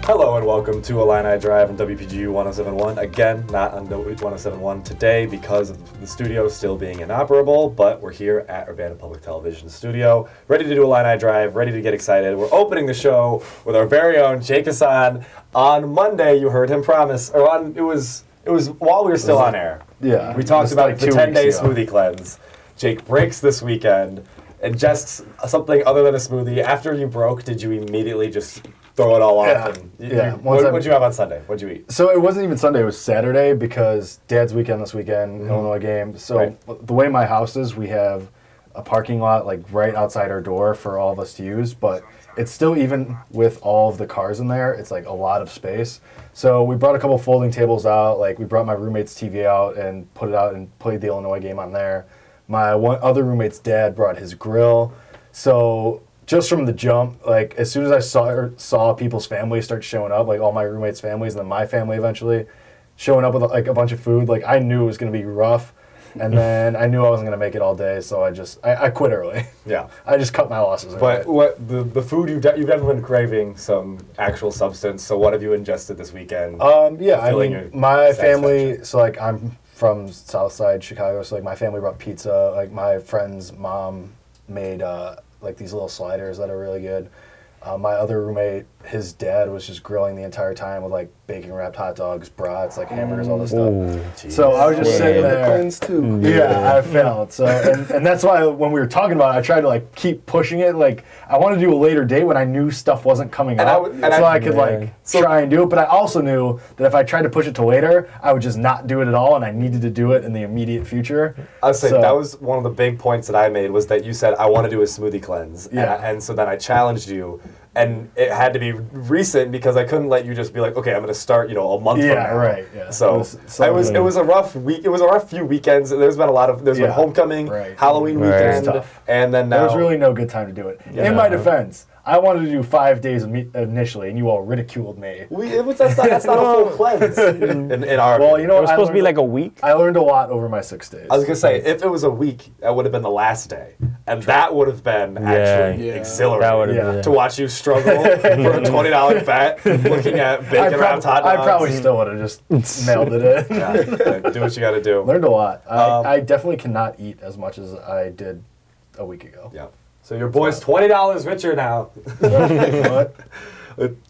Hello and welcome to Illini Drive on WPGU 107.1. Again, not on 107.1 today because of the studio still being inoperable, but we're here at Urbana Public Television studio, ready to do Illini Drive, ready to get excited. We're opening the show with our very own Jake Hasan. On Monday, you heard him promise, it was while we were still on air. Yeah. We talked about the 10-day smoothie cleanse. Jake breaks this weekend, ingests something other than a smoothie. After you broke, did you immediately just throw it all off? What'd you have on Sunday? What'd you eat? So it wasn't even Sunday, it was Saturday because Dad's weekend this weekend, Illinois game. So the way my house is, we have a parking lot like right outside our door for all of us to use, but it's still, even with all of the cars in there, it's like a lot of space. So we brought a couple folding tables out, like we brought my roommate's TV out and put it out and played the Illinois game on there. My other roommate's dad brought his grill. So just from the jump, like as soon as I saw people's families start showing up, like all my roommates' families and then my family eventually showing up with like a bunch of food, like I knew it was going to be rough. And then I knew I wasn't going to make it all day, so I quit early. Yeah. I just cut my losses early. But what the food you've definitely been craving some actual substance. So what have you ingested this weekend? Yeah, I mean, my family, so like I'm from Southside Chicago, so like my family brought pizza. Like my friend's mom made like these little sliders that are really good. My other roommate, his dad was just grilling the entire time with like bacon wrapped hot dogs, brats, like hamburgers, all this stuff. So I was just sitting there. Too. Yeah, I failed. So and that's why when we were talking about it, I tried to like keep pushing it. Like I wanted to do a later date when I knew stuff wasn't coming up, so I could try and do it. But I also knew that if I tried to push it to later, I would just not do it at all, and I needed to do it in the immediate future. I was saying that was one of the big points that I made, was that you said I want to do a smoothie cleanse, and so then I challenged you. And it had to be recent because I couldn't let you just be like, okay, I'm going to start, a month from now. Yeah, right. Yeah. So it was a rough week. It was a rough few weekends. There's been homecoming, Halloween weekend, and then now there was really no good time to do it. Yeah. In my defense, I wanted to do 5 days initially, and you all ridiculed me. That's not a full cleanse. in our well, you know, it was supposed to be like a week. I learned a lot over my 6 days. I was gonna say, if it was a week, that would have been the last day, and that would have been actually exhilarating to watch you struggle for a $20 bet, looking at bacon wrapped hot dogs. I probably still would have just nailed it in. Yeah, do what you got to do. Learned a lot. I definitely cannot eat as much as I did a week ago. Yeah. So your boy's $20 richer now. What?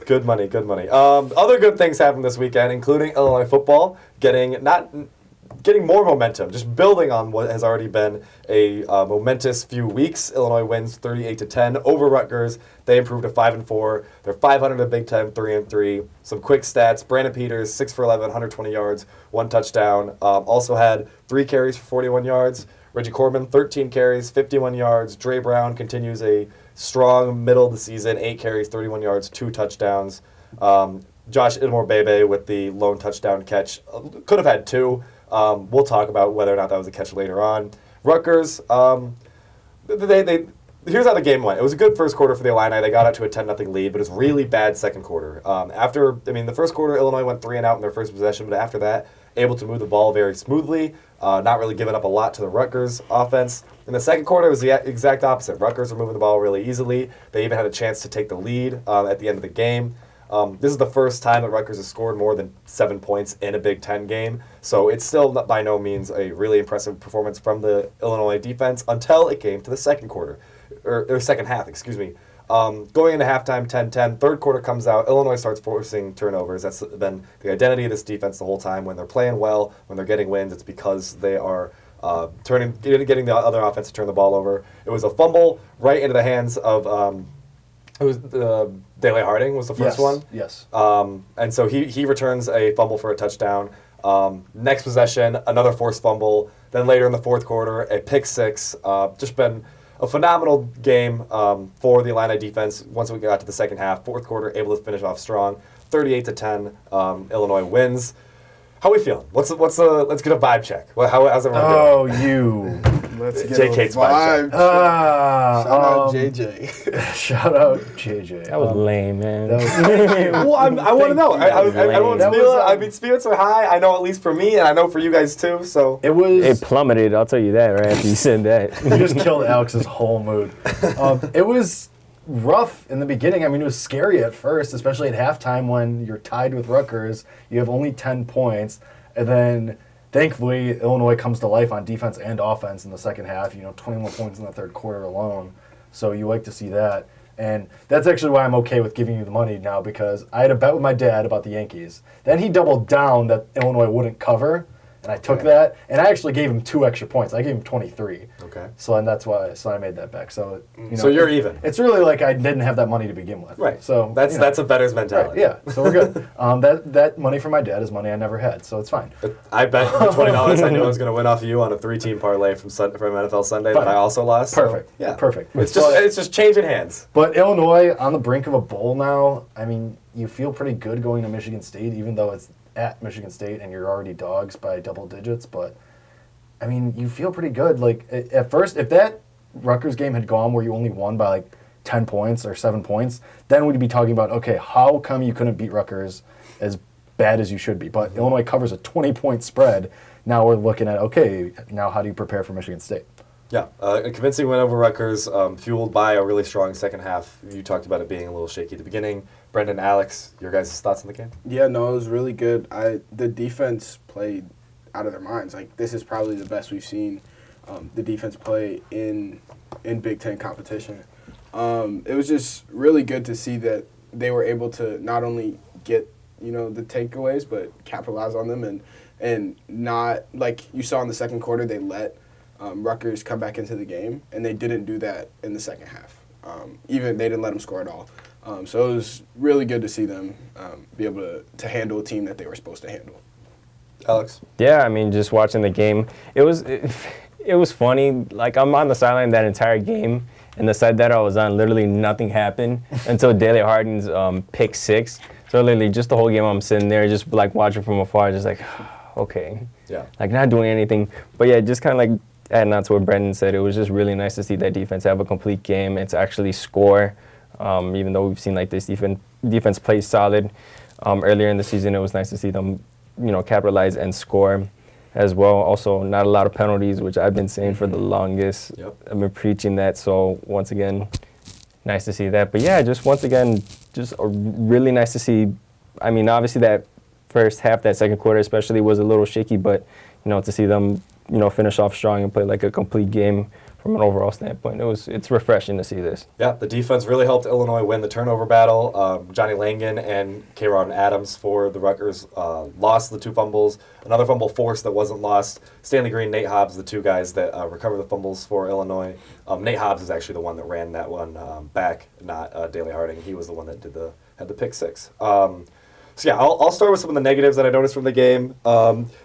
Good money, good money. Other good things happened this weekend, including Illinois football getting more momentum, just building on what has already been a momentous few weeks. Illinois wins 38-10 over Rutgers. They improved to 5-4. They're 500 in the Big Ten, 3-3. Some quick stats: Brandon Peters, 6 for 11, 120 yards, 1 touchdown. Also had 3 carries for 41 yards. Reggie Corbin, 13 carries, 51 yards. Dre Brown continues a strong middle of the season, 8 carries, 31 yards, 2 touchdowns. Josh Idmore-Bebe with the lone touchdown catch. Could have had 2. We'll talk about whether or not that was a catch later on. Rutgers, here's how the game went. It was a good first quarter for the Illini. They got out to a 10-0 lead, but it was really bad second quarter. The first quarter, Illinois went 3 and out in their first possession, but after that, able to move the ball very smoothly, not really giving up a lot to the Rutgers offense. In the second quarter, it was the exact opposite. Rutgers were moving the ball really easily. They even had a chance to take the lead at the end of the game. This is the first time that Rutgers has scored more than 7 points in a Big Ten game, so it's still by no means a really impressive performance from the Illinois defense until it came to the second quarter, or second half, excuse me. Going into halftime, 10-10, third quarter comes out, Illinois starts forcing turnovers. That's been the identity of this defense the whole time. When they're playing well, when they're getting wins, it's because they are getting the other offense to turn the ball over. It was a fumble right into the hands of Dele Harding was the first one. Yes. And so he returns a fumble for a touchdown. Next possession, another forced fumble. Then later in the fourth quarter, a pick six. Just been a phenomenal game for the Illini defense once we got to the second half. Fourth quarter, able to finish off strong. 38-10, Illinois wins. How are we feeling? Let's get a vibe check. How's everyone doing? Let's get Jake hates vibe check. Shout out JJ. Shout out JJ. That was lame, man. Well, I want to know. Spirits are high. I know, at least for me, and I know for you guys too. So it plummeted. I'll tell you that right after you said that. You just killed Alex's whole mood. It was rough in the beginning. I mean, it was scary at first, especially at halftime when you're tied with Rutgers. You have only 10 points, and then thankfully Illinois comes to life on defense and offense in the second half. 21 points in the third quarter alone. So you like to see that. And that's actually why I'm okay with giving you the money now, because I had a bet with my dad about the Yankees. Then he doubled down that Illinois wouldn't cover, and I took that. And I actually gave him 2 extra points. I gave him 23. Okay. So and that's why. So I made that back. So so you're even. It's really like I didn't have that money to begin with. Right. So that's a bettor's mentality. Right, yeah. So we're good. That money from my dad is money I never had. So it's fine. I bet $20 I knew I was going to win off of you on a 3-team parlay from NFL Sunday that I also lost. Perfect. So, yeah. Perfect. It's just changing hands. But Illinois on the brink of a bowl now. I mean, you feel pretty good going to Michigan State, even though it's at Michigan State and you're already dogs by double digits. But I mean, you feel pretty good. Like at first, if that Rutgers game had gone where you only won by like 10 points or 7 points, then we'd be talking about, okay, how come you couldn't beat Rutgers as bad as you should be? But Illinois covers a 20-point spread. Now we're looking at, okay, now how do you prepare for Michigan State? Yeah, a convincing win over Rutgers, fueled by a really strong second half. You talked about it being a little shaky at the beginning. Brendyn, Alex, your guys' thoughts on the game? Yeah, no, it was really good. The defense played out of their minds. Like, this is probably the best we've seen the defense play in Big Ten competition. It was just really good to see that they were able to not only get, the takeaways, but capitalize on them and not, like you saw in the second quarter, they let Rutgers come back into the game, and they didn't do that in the second half. Even they didn't let them score at all. So it was really good to see them be able to handle a team that they were supposed to handle. Alex? Yeah, I mean, just watching the game, it was funny. Like, I'm on the sideline that entire game, and the side that I was on, literally nothing happened until Daley Harden's pick 6. So literally just the whole game I'm sitting there just like watching from afar, just like, okay. Yeah. Like not doing anything. But yeah, just kind of like adding on to what Brendyn said, it was just really nice to see that defense have a complete game and to actually score. Even though we've seen like this defense play solid earlier in the season, it was nice to see them, capitalize and score as well. Also, not a lot of penalties, which I've been saying for the longest. Yep. I've been preaching that. So once again, nice to see that. But yeah, just once again, just really nice to see. I mean, obviously that first half, that second quarter especially, was a little shaky, but to see them, finish off strong and play like a complete game from an overall standpoint, it's refreshing to see this. Yeah, the defense really helped Illinois win the turnover battle. Johnny Langan and K'Ron Adams for the Rutgers lost the 2 fumbles. Another fumble forced that wasn't lost. Stanley Green, Nate Hobbs, the 2 guys that recovered the fumbles for Illinois. Nate Hobbs is actually the one that ran that one back, not Daley Harding. He was the one that had the pick 6. So yeah, I'll start with some of the negatives that I noticed from the game.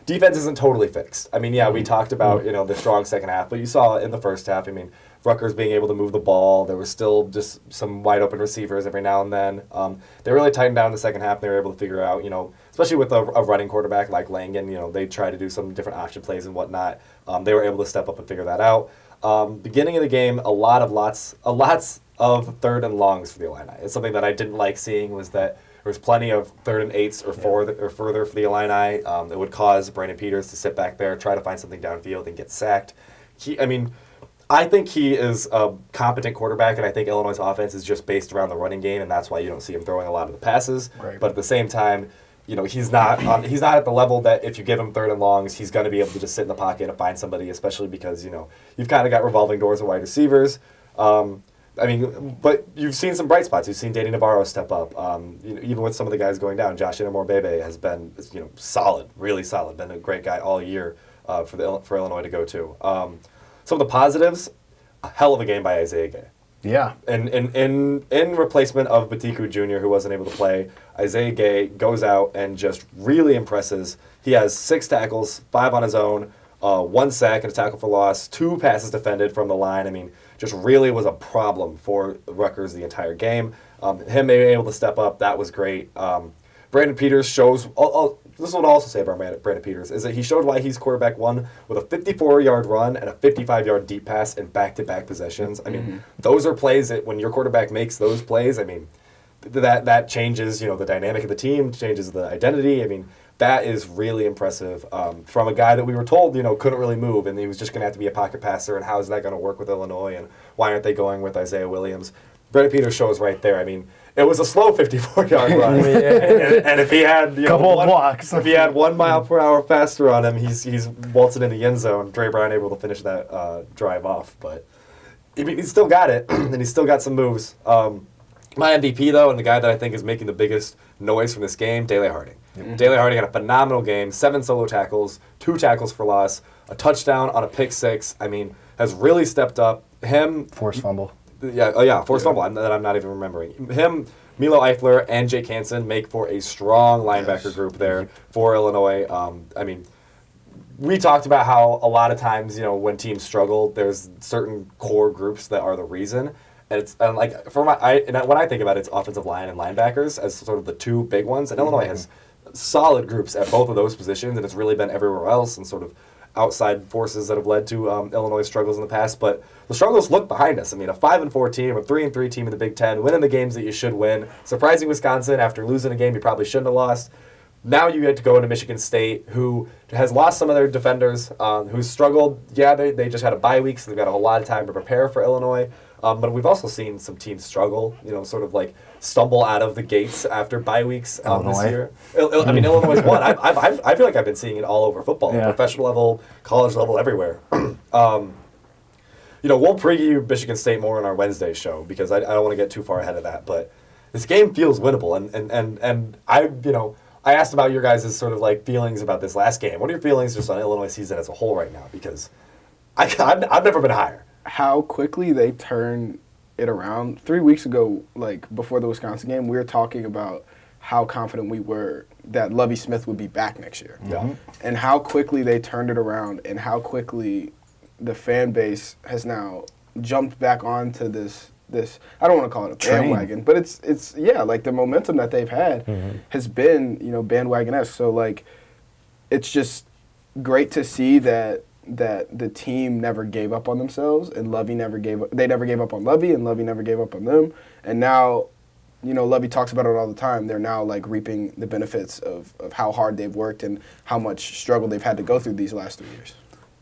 Defense isn't totally fixed. I mean, yeah, we talked about the strong second half, but you saw in the first half. I mean, Rutgers being able to move the ball. There was still just some wide open receivers every now and then. They really tightened down in the second half. And they were able to figure out, especially with a running quarterback like Langan, they tried to do some different option plays and whatnot. They were able to step up and figure that out. Beginning of the game, lots of third and longs for the Illini. It's something that I didn't like seeing was that there was plenty of 3rd and 8s or further for the Illini. It would cause Brandon Peters to sit back there, try to find something downfield, and get sacked. I think he is a competent quarterback, and I think Illinois' offense is just based around the running game, and that's why you don't see him throwing a lot of the passes. Right. But at the same time, he's not at the level that if you give him 3rd and longs, he's going to be able to just sit in the pocket and find somebody, especially because you've kind of got revolving doors of wide receivers. But you've seen some bright spots. You've seen Danny Navarro step up. Even with some of the guys going down, Josh Inamore-Bebe has been, solid, really solid. Been a great guy all year for Illinois to go to. Some of the positives, a hell of a game by Isaiah Gay. Yeah. And in replacement of Batiku Jr., who wasn't able to play, Isaiah Gay goes out and just really impresses. He has 6 tackles, 5 on his own, 1 sack and a tackle for loss, 2 passes defended from the line. Just really was a problem for Rutgers the entire game. Him being able to step up, that was great. Brandon Peters shows, this is what I'll also say about Brandon Peters, is that he showed why he's quarterback 1 with a 54-yard run and a 55-yard deep pass in back-to-back possessions. Those are plays that when your quarterback makes those plays, that changes, the dynamic of the team, changes the identity. That is really impressive from a guy that we were told, couldn't really move, and he was just going to have to be a pocket passer, and how is that going to work with Illinois, and why aren't they going with Isaiah Williams? Brandon Peters shows right there. I mean, it was a slow 54-yard run, and if he had couple of blocks, if he had 1 mile per hour faster on him, he's waltzing in the end zone. Dre Brown able to finish that drive off, but I mean, he's still got it, and he's still got some moves. My MVP though, and the guy that I think is making the biggest noise from this game, Dele Harding. Dele Harding had a phenomenal game, 7 solo tackles, 2 tackles for loss, a touchdown on a pick 6. I mean, has really stepped up. Him, forced fumble. Forced fumble that I'm not even remembering. Him, Milo Eifler, and Jake Hansen make for a strong linebacker group there for Illinois. I mean, we talked about how a lot of times, when teams struggle, there's certain core groups that are the reason. And when I think about it, it's offensive line and linebackers as sort of the 2 big ones. And Illinois has solid groups at both of those positions, and it's really been everywhere else and sort of outside forces that have led to Illinois' struggles in the past. But the struggles look behind us. I mean, a 5-4 team, a 3-3 team in the Big Ten, winning the games that you should win, surprising Wisconsin after losing a game you probably shouldn't have lost. Now you get to go into Michigan State, who has lost some of their defenders, who's struggled. Yeah, they just had a bye week, so they've got a whole lot of time to prepare for Illinois. But we've also seen some teams struggle, sort of like stumble out of the gates after bye weeks this year. I mean, Illinois won. I feel like I've been seeing it all over football, professional level, college level, everywhere. We'll preview Michigan State more in our Wednesday show because I don't want to get too far ahead of that. But this game feels winnable, and I asked about your guys' sort of like feelings about this last game. What are your feelings just on Illinois season as a whole right now? Because I've never been higher. How quickly they turn it around. 3 weeks ago, like before the Wisconsin game, we were talking about how confident we were that Lovie Smith would be back next year. Yeah. And how quickly they turned it around and how quickly the fan base has now jumped back onto this I don't want to call it a bandwagon, but it's like the momentum that they've had has been, bandwagon-esque. So like it's just great to see that the team never gave up on themselves, and Lovie never gave up on Lovie, and Lovie never gave up on them. And now, Lovie talks about it all the time. They're now like reaping the benefits of how hard they've worked and how much struggle they've had to go through these last 3 years.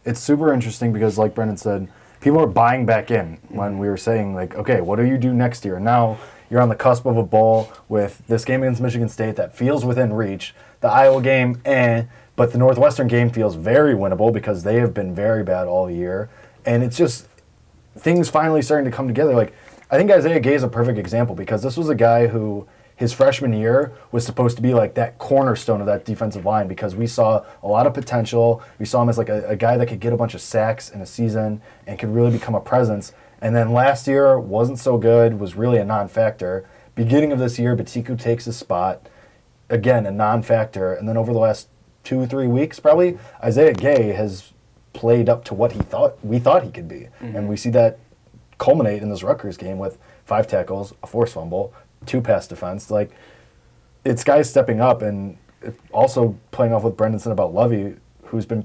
It's super interesting because, like Brendyn said, people are buying back in when we were saying, like, okay, what do you do next year? Now you're on the cusp of a bowl with this game against Michigan State that feels within reach. The Iowa game, but the Northwestern game feels very winnable because they have been very bad all year. And it's just things finally starting to come together. Like, I think Isaiah Gay is a perfect example because this was a guy who his freshman year was supposed to be like that cornerstone of that defensive line because we saw a lot of potential. We saw him as like a guy that could get a bunch of sacks in a season and could really become a presence. And then last year wasn't so good, was really a non-factor. Beginning of this year, Batiku takes his spot. Again, a non-factor. And then over the last 2-3 weeks, probably, Isaiah Gay has played up to what we thought he could be. And we see that culminate in this Rutgers game with 5 tackles, a forced fumble, 2 pass defense. Like, it's guys stepping up, and also playing off what Brendyn said about Lovie, who's been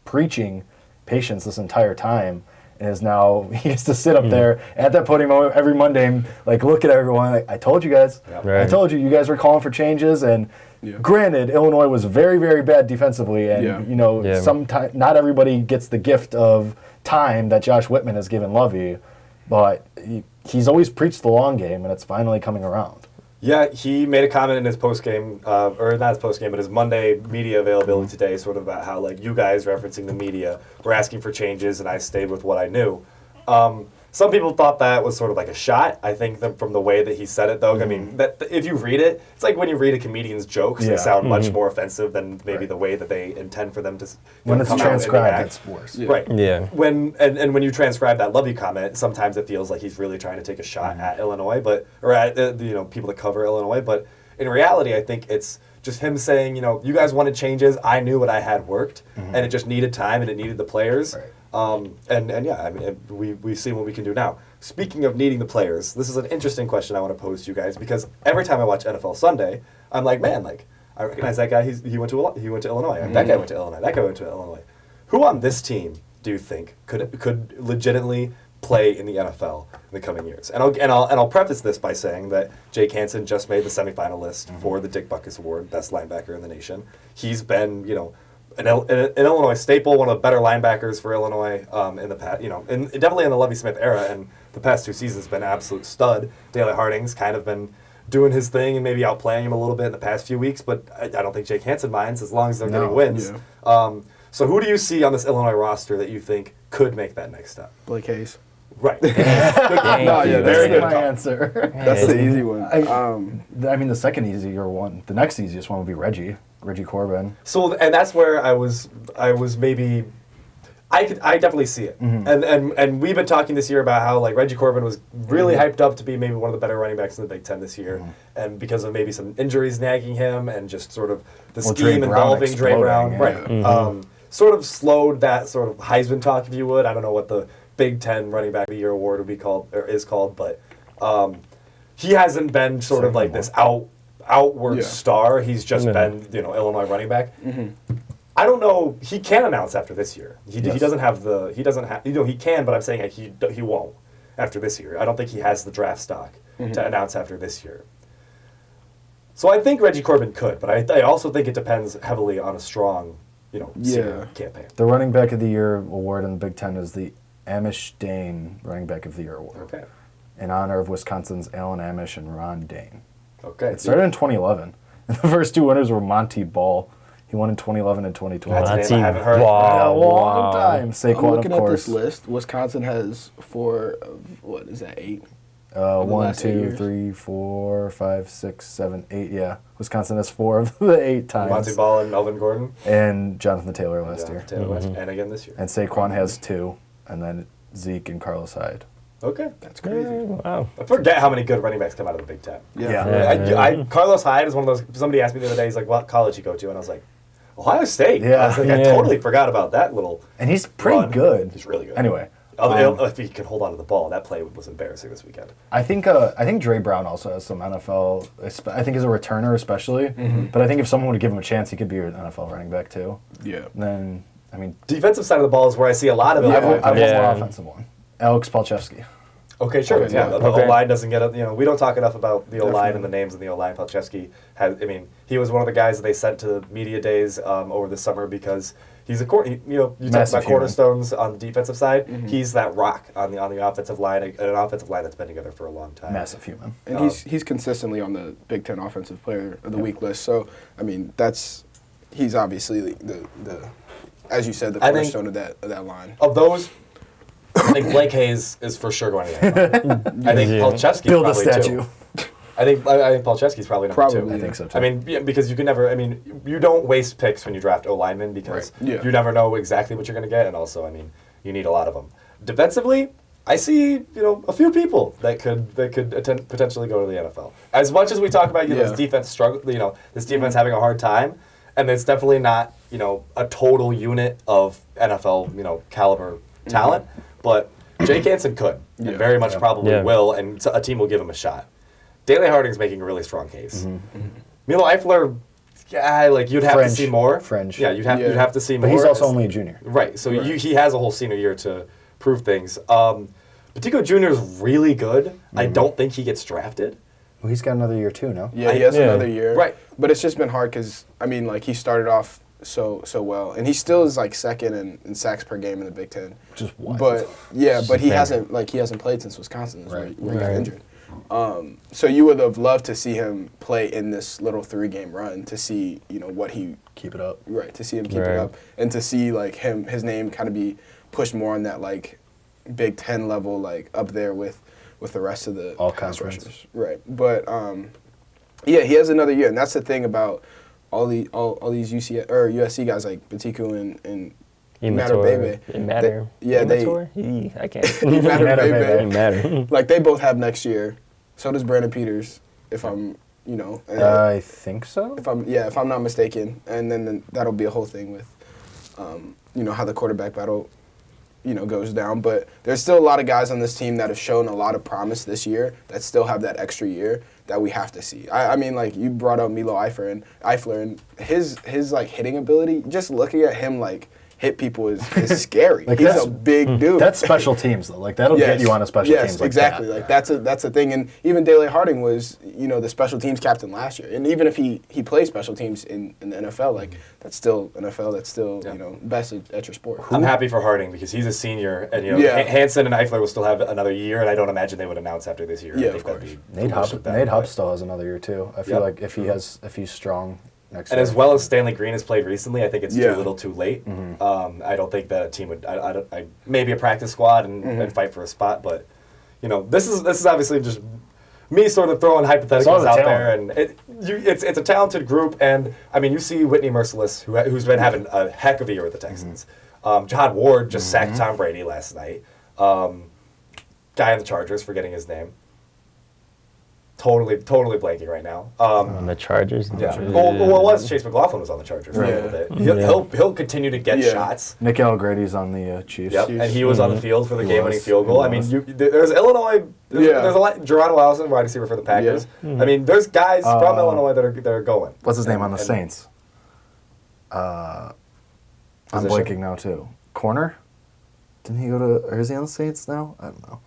preaching patience this entire time, and is now, he gets to sit up there at that podium every Monday and like look at everyone like, I told you guys. Yep. Right. I told you guys were calling for changes. And granted, Illinois was very, very bad defensively, and sometimes not everybody gets the gift of time that Josh Whitman has given Lovie, but he's always preached the long game, and it's finally coming around. Yeah, he made a comment in his post-game, or not his post-game, but his Monday media availability today, sort of about how, like, you guys referencing the media were asking for changes, and I stayed with what I knew. Some people thought that was sort of like a shot. I think from the way that he said it, though, I mean, if you read it, it's like when you read a comedian's jokes, they sound much more offensive than maybe the way that they intend for them to when it's transcribed, it's worse. Yeah. Right. Yeah. When you transcribe that Lovie comment, sometimes it feels like he's really trying to take a shot at Illinois, or at people that cover Illinois. But in reality, I think it's just him saying, you guys wanted changes. I knew what I had worked, and it just needed time, and it needed the players. Right. We've seen what we can do now. Speaking of needing the players, this is an interesting question I want to pose to you guys because every time I watch NFL Sunday, I'm like, man, like I recognize that guy. He went to Illinois. That guy went to Illinois. That guy went to Illinois. Who on this team do you think could legitimately play in the NFL in the coming years? And I'll preface this by saying that Jake Hansen just made the semifinal list for the Dick Butkus Award, best linebacker in the nation. He's been, an Illinois staple, one of the better linebackers for Illinois in the past, and definitely in the Lovie Smith era. And the past 2 seasons been an absolute stud. Dele Harding's kind of been doing his thing and maybe outplaying him a little bit in the past few weeks, but I don't think Jake Hansen minds as long as they're getting wins. Yeah. So who do you see on this Illinois roster that you think could make that next step? Blake Hayes. Right. Thank No, you. yeah, That's good my call. answer. That's the easy one. I mean, the second easier one, the next easiest one would be Reggie Corbin. So, and that's where I was maybe, I definitely see it. And we've been talking this year about how like Reggie Corbin was really hyped up to be maybe one of the better running backs in the Big Ten this year, and because of maybe some injuries nagging him and just sort of the scheme involving Dre Brown, right? Sort of slowed that sort of Heisman talk, if you would. I don't know what the Big Ten Running Back of the Year award would be called or is called, but he hasn't been sort of like this outward star. He's just been Illinois running back. I don't know. He can announce after this year. He doesn't have the. He doesn't have. He can, but I'm saying like, he won't after this year. I don't think he has the draft stock to announce after this year. So I think Reggie Corbin could, but I also think it depends heavily on a strong, senior campaign. The Running Back of the Year award in the Big Ten is the Amish Dane Running Back of the Year award. Okay. In honor of Wisconsin's Alan Amish and Ron Dane. Okay. It started in 2011. The first 2 winners were Monty Ball. He won in 2011 and 2012. That's a name I haven't heard. A long time. I'm Saquon, looking of at course. this list. Wisconsin has 4 of, what is that, 8? 1, last 8 2, years. 3, 4, 5, 6, 7, 8. Yeah, Wisconsin has 4 of the 8 times. Monty Ball and Melvin Gordon. And Jonathan Taylor last year. Taylor West, and again this year. And Saquon has 2, and then Zeke and Carlos Hyde. Okay. That's crazy. Wow. I forget how many good running backs come out of the Big Ten. Yeah. Carlos Hyde is one of those. Somebody asked me the other day, he's like, "What college you go to?" And I was like, "Ohio State." Yeah. I was like, I totally forgot about that little. And he's pretty run. good. He's really good. Anyway. If he can hold on to the ball, that play was embarrassing this weekend. I think Dre Brown also has some NFL. I think as a returner especially. But I think if someone would give him a chance, he could be an NFL running back too. Yeah. And then Defensive side of the ball is where I see a lot of it. I have one Yeah. more offensive one. Alex Palczewski. Okay, sure. Okay, Yeah, yeah. the Okay. O-line doesn't get it. We don't talk enough about the O-line Definitely. and the names of the O-line. Palczewski he was one of the guys that they sent to the media days over the summer because he's you talk Massive about human. cornerstones on the defensive side. He's that rock on the offensive line, an offensive line that's been together for a long time. Massive human. And he's consistently on the Big Ten Offensive Player of the Week list. So, I mean, he's obviously the as you said, the I think- cornerstone of that line. Of those, I think Blake Hayes is for sure going to the NFL. I think Yeah. Palczewski's Build a probably statue. too. I think Palczewski's probably number Probably. two. I think so too. I mean, because you can never. I mean, you don't waste picks when you draft O linemen because Right. Yeah. you never know exactly what you're going to get, and also, I mean, you need a lot of them. Defensively, I see a few people that could potentially go to the NFL. As much as we talk about this defense struggle, this defense having a hard time, and it's definitely not a total unit of NFL caliber talent, but Jake Hansen could and very much probably will, and a team will give him a shot. Dele Harding's making a really strong case. Milo Eifler, you'd have to see more. Fringe. Yeah, you'd have to see more. But he's also only a junior. Right, so he has a whole senior year to prove things. Patico Jr. is really good. I don't think he gets drafted. Well, he's got another year too, no? Yeah, he has Yeah. another year. Right. But it's just been hard because, I mean, he started off so well. And he still is, second in sacks per game in the Big Ten. Which is wild. But, yeah, but he insane. hasn't played since Wisconsin, where he got Right. injured. So you would have loved to see him play in this little 3-game run to see, what he... Keep it up. Right, to see him keep it Right. up. And to see, his name kind of be pushed more on that, Big Ten level, up there with the rest of the All pass conference. rushers. Right. But yeah, he has another year, and that's the thing about all these USC guys like Batiku and Matter Bebe. Matter. Yeah, they I can't. Matter Bebe. Bebe. Matter. They both have next year. So does Brandon Peters, if I'm and I think so. if I'm not mistaken. And then that'll be a whole thing with how the quarterback battle goes down. But there's still a lot of guys on this team that have shown a lot of promise this year that still have that extra year that we have to see. I mean, you brought up Milo Eifler and his hitting ability. Just looking at him, hit people is scary. Like, He's that's- a big dude. That's special teams though. Like that'll get you on a special yes, teams. Like exactly. That. Like that's a thing. And even Dele Harding was, the special teams captain last year. And even if he plays special teams in the NFL, like that's still NFL. That's still best at your sport. I'm happy for Harding because he's a senior, and Hansen and Eifler will still have another year, and I don't imagine they would announce after this year. Yeah, I think of course. that'd be Nate foolish of them, Nate but- Hupp still has another year too. I feel like if he's strong next And year. as well as Stanley Green has played recently, I think it's Yeah. too little too late. I don't think that a team would. Maybe a practice squad and fight for a spot, but this is obviously just me sort of throwing hypotheticals the out talent. there, and it's a talented group. And I mean, you see Whitney Merciless, who's been having a heck of a year with the Texans. Jihad Ward just sacked Tom Brady last night. Guy on the Chargers, forgetting his name. Totally blanking right now. On the Chargers. Yeah. Well, it was Chase McLaughlin was on the Chargers for a little bit. He'll continue to get shots. Nick Algrady's on the Chiefs. Yep, and he was on the field for the He game-winning was. field goal. He I mean, was. there's Illinois. There's Yeah. a lot. Geronimo Allison, wide receiver for the Packers. I mean, there's guys from Illinois that are going. What's his name on the And- Saints? I'm Position? blanking now too. Corner? Didn't he go to? Or is he on the Saints now? I don't know.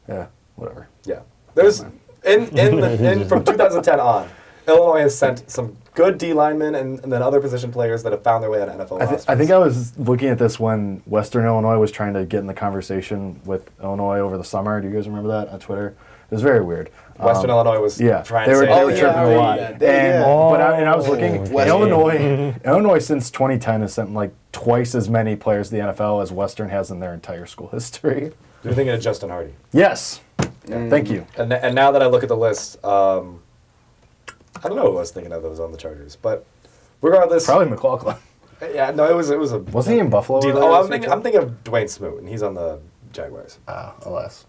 Yeah, whatever. Yeah, there's from 2010 on, Illinois has sent some good D linemen and then other position players that have found their way on NFL rosters. I think I was looking at this when Western Illinois was trying to get in the conversation with Illinois over the summer. Do you guys remember that on Twitter? It was very weird. Western Illinois was trying they to were, say they were that tripping a lot. I was looking. Western. Illinois since 2010 has sent like twice as many players to the NFL as Western has in their entire school history. You're thinking of Justin Hardy. Yes. Thank you. And now that I look at the list, I don't know who I was thinking of that was on the Chargers, but regardless, Probably McLaughlin. yeah, no, it was a. Wasn't he in Buffalo? D- earlier oh, this year, I'm thinking of Dwayne Smoot, and he's on the Jaguars. alas.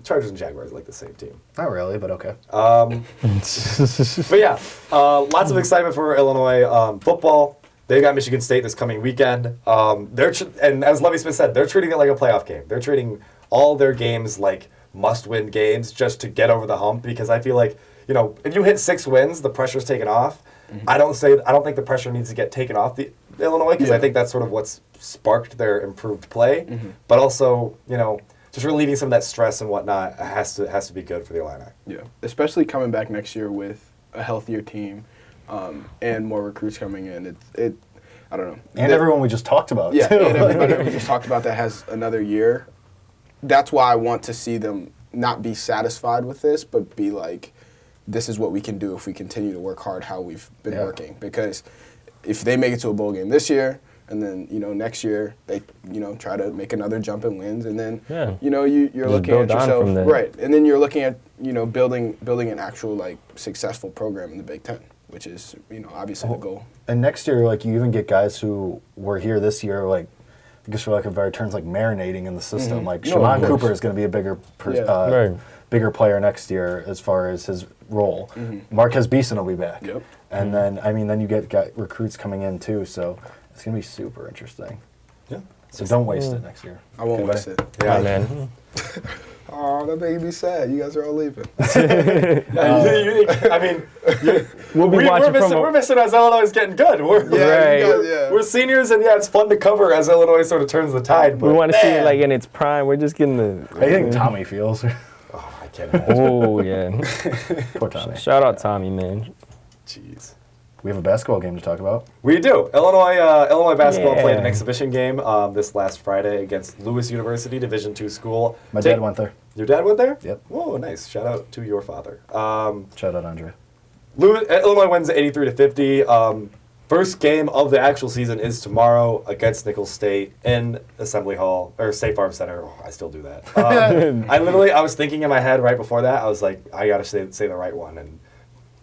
Chargers and Jaguars are like the same team. Not really, but okay. But yeah, lots of excitement for Illinois football. They got Michigan State this coming weekend. And as Lovie Smith said, they're treating it like a playoff game. They're treating all their games like must-win games just to get over the hump. Because I feel like if you hit 6 wins, the pressure's taken off. I don't think the pressure needs to get taken off the Illinois because I think that's sort of what's sparked their improved play. But also, just relieving some of that stress and whatnot has to be good for the Illini. Yeah, especially coming back next year with a healthier team and more recruits coming in. I don't know. And everyone we just talked about, Yeah, too. and everybody we just talked about that has another year. That's why I want to see them not be satisfied with this, but be like, this is what we can do if we continue to work hard how we've been working. Because if they make it to a bowl game this year, and then next year they try to make another jump and wins, and then you're looking at build on yourself from there. right, and then you're looking at building an actual like successful program in the Big Ten, which is obviously the goal. And next year, like, you even get guys who were here this year, like, I guess for lack of better terms, like marinating in the system. Like, No, Shamon of course. Cooper is going to be a Right. bigger player next year as far as his role. Marquez Beeson will be back. Yep. And then you get recruits coming in too, so it's going to be super interesting. Yeah. So don't waste it next year. I won't Okay, waste it. Yeah, Man. Oh, that made me sad. You guys are all leaving. I mean, We'll be watching from we're missing as Illinois is getting good. We're, Right. You guys, we're seniors, and it's fun to cover as Illinois sort of turns the tide. But We want to see it man. like in its prime. We're just getting the. I think Tommy feels. Oh, I can't imagine. Oh yeah. Poor Tommy. Shout out Tommy, man. Jeez. We have a basketball game to talk about. We do. Illinois basketball Yeah. played an exhibition game this last Friday against Lewis University, Division II school. My dad went there. Your dad went there? Yep. Whoa, nice. Shout out to your father. Shout out Andre. Illinois wins 83-50. First game of the actual season is tomorrow against Nicholls State in Assembly Hall or State Farm Center. Oh, I still do that. I was thinking in my head right before that. I was like, I gotta say the right one, and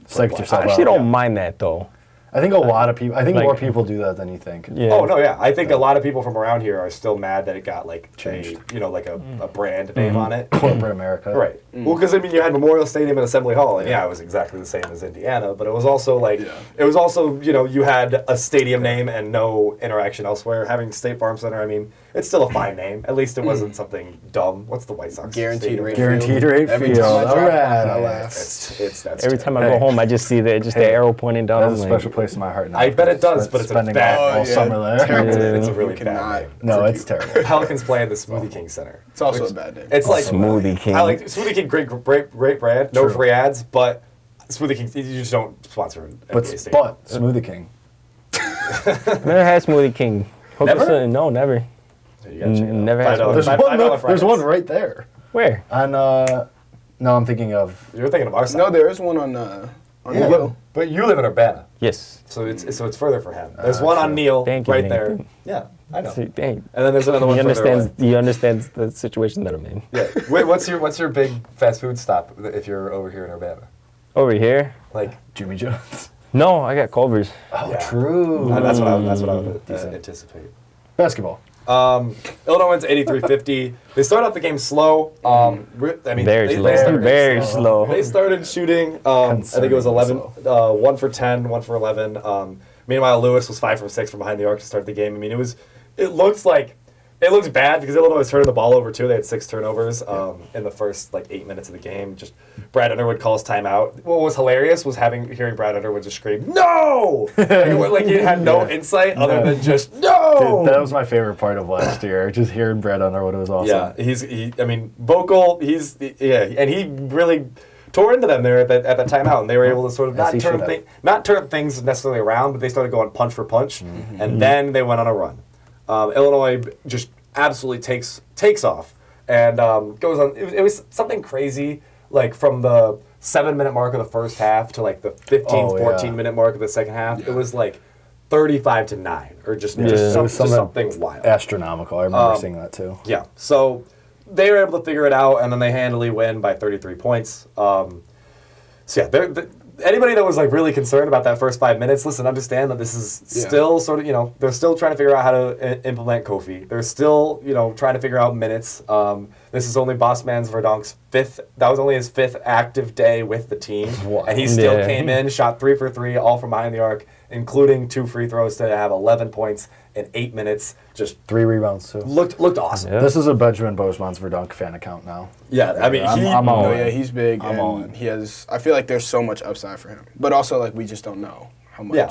Psyched I yourself actually out. don't mind that though. I think a lot of people. I think Like- more people do that than you think. Yeah. oh no, yeah. I think a lot of people from around here are still mad that it got like Changed. a brand name on it. Corporate America. Right. Well, because I mean, you had Memorial Stadium and Assembly Hall, and it was exactly the same as Indiana, but it was also like, you had a stadium name and no interaction elsewhere. Having State Farm Center, I mean, it's still a fine name. At least it wasn't something dumb. What's the White Sox? Guaranteed stadium? rate. Guaranteed rate Every field. time I All drive by, I right. laugh. That's Every time I Hey. go home, I just see the arrow pointing down. That's a I'm special like, place in my heart now. I bet it does, but it's a spending bad- all Oh, yeah. summer there. Terrible. It's a You really cannot bad name. No, it's terrible. Pelicans play in the Smoothie King Center. It's also a bad day. It's like Smoothie King. I like Smoothie King, great brand. No True. free ads, but Smoothie King, you just don't sponsor an But NBA stadium. Smoothie King. never had Smoothie King. Hope Never? it's- No, never. You gotta check it out. Never had $5 There's $5 there's one Fridays. right there. Where? On no, I'm thinking of You're thinking of our side. No, there is one on Yeah, Neal. but you live in Urbana, Yes. so it's further for him. There's one on true. Neal Thank you, right thank there. you. Yeah, I know. See, dang. And then there's another one He further away. understands. He understands the situation that I'm in. Yeah. Wait, what's your big fast food stop if you're over here in Urbana? Over here? Like, Jimmy Jones. No, I got Culver's. Oh, Yeah. true. that's what I would Decent. anticipate. Basketball. Illinois wins 83-50. They start off the game slow. I mean, Very they slow. started Very slow. They started shooting. I think it was 11, 1 for 10, 1 for 11. Meanwhile, Lewis was 5 from 6 from behind the arc to start the game. I mean, it looks bad because Illinois was turning the ball over too. They had 6 turnovers in the first 8 minutes of the game. Just Brad Underwood calls timeout. What was hilarious was hearing Brad Underwood just scream "No!" like he had no insight other than just "No!" Dude, that was my favorite part of last year. Just hearing Brad Underwood was awesome. Yeah, I mean, vocal. And he really tore into them there at that timeout, and they were able to sort of As he should have. not turn things necessarily around, but they started going punch for punch, and then they went on a run. Illinois just absolutely takes off and goes on. It was something crazy, like from the 7-minute mark of the first half to like the 14-minute mark of the second half. Yeah. It was like 35-9, or just it was something wild. Astronomical. I remember seeing that too. Yeah, so they were able to figure it out, and then they handily win by 33 points. Anybody that was really concerned about that first 5 minutes, listen, understand that this is still sort of, they're still trying to figure out how to implement Kofi. They're still, trying to figure out minutes. This is only Bossman's Verdonk's that was only his 5th active day with the team. Wow. And he still came in, shot 3 for 3, all from behind the arc, including 2 free throws to have 11 points in 8 minutes. Just 3 rebounds too. looked awesome. Yeah. This is a Benjamin Boschman's Verdunk fan account now. Yeah, I mean, I'm all Oh in. yeah, he's big, I'm all in. and he has. I feel like there's so much upside for him, but also we just don't know how much. Yeah.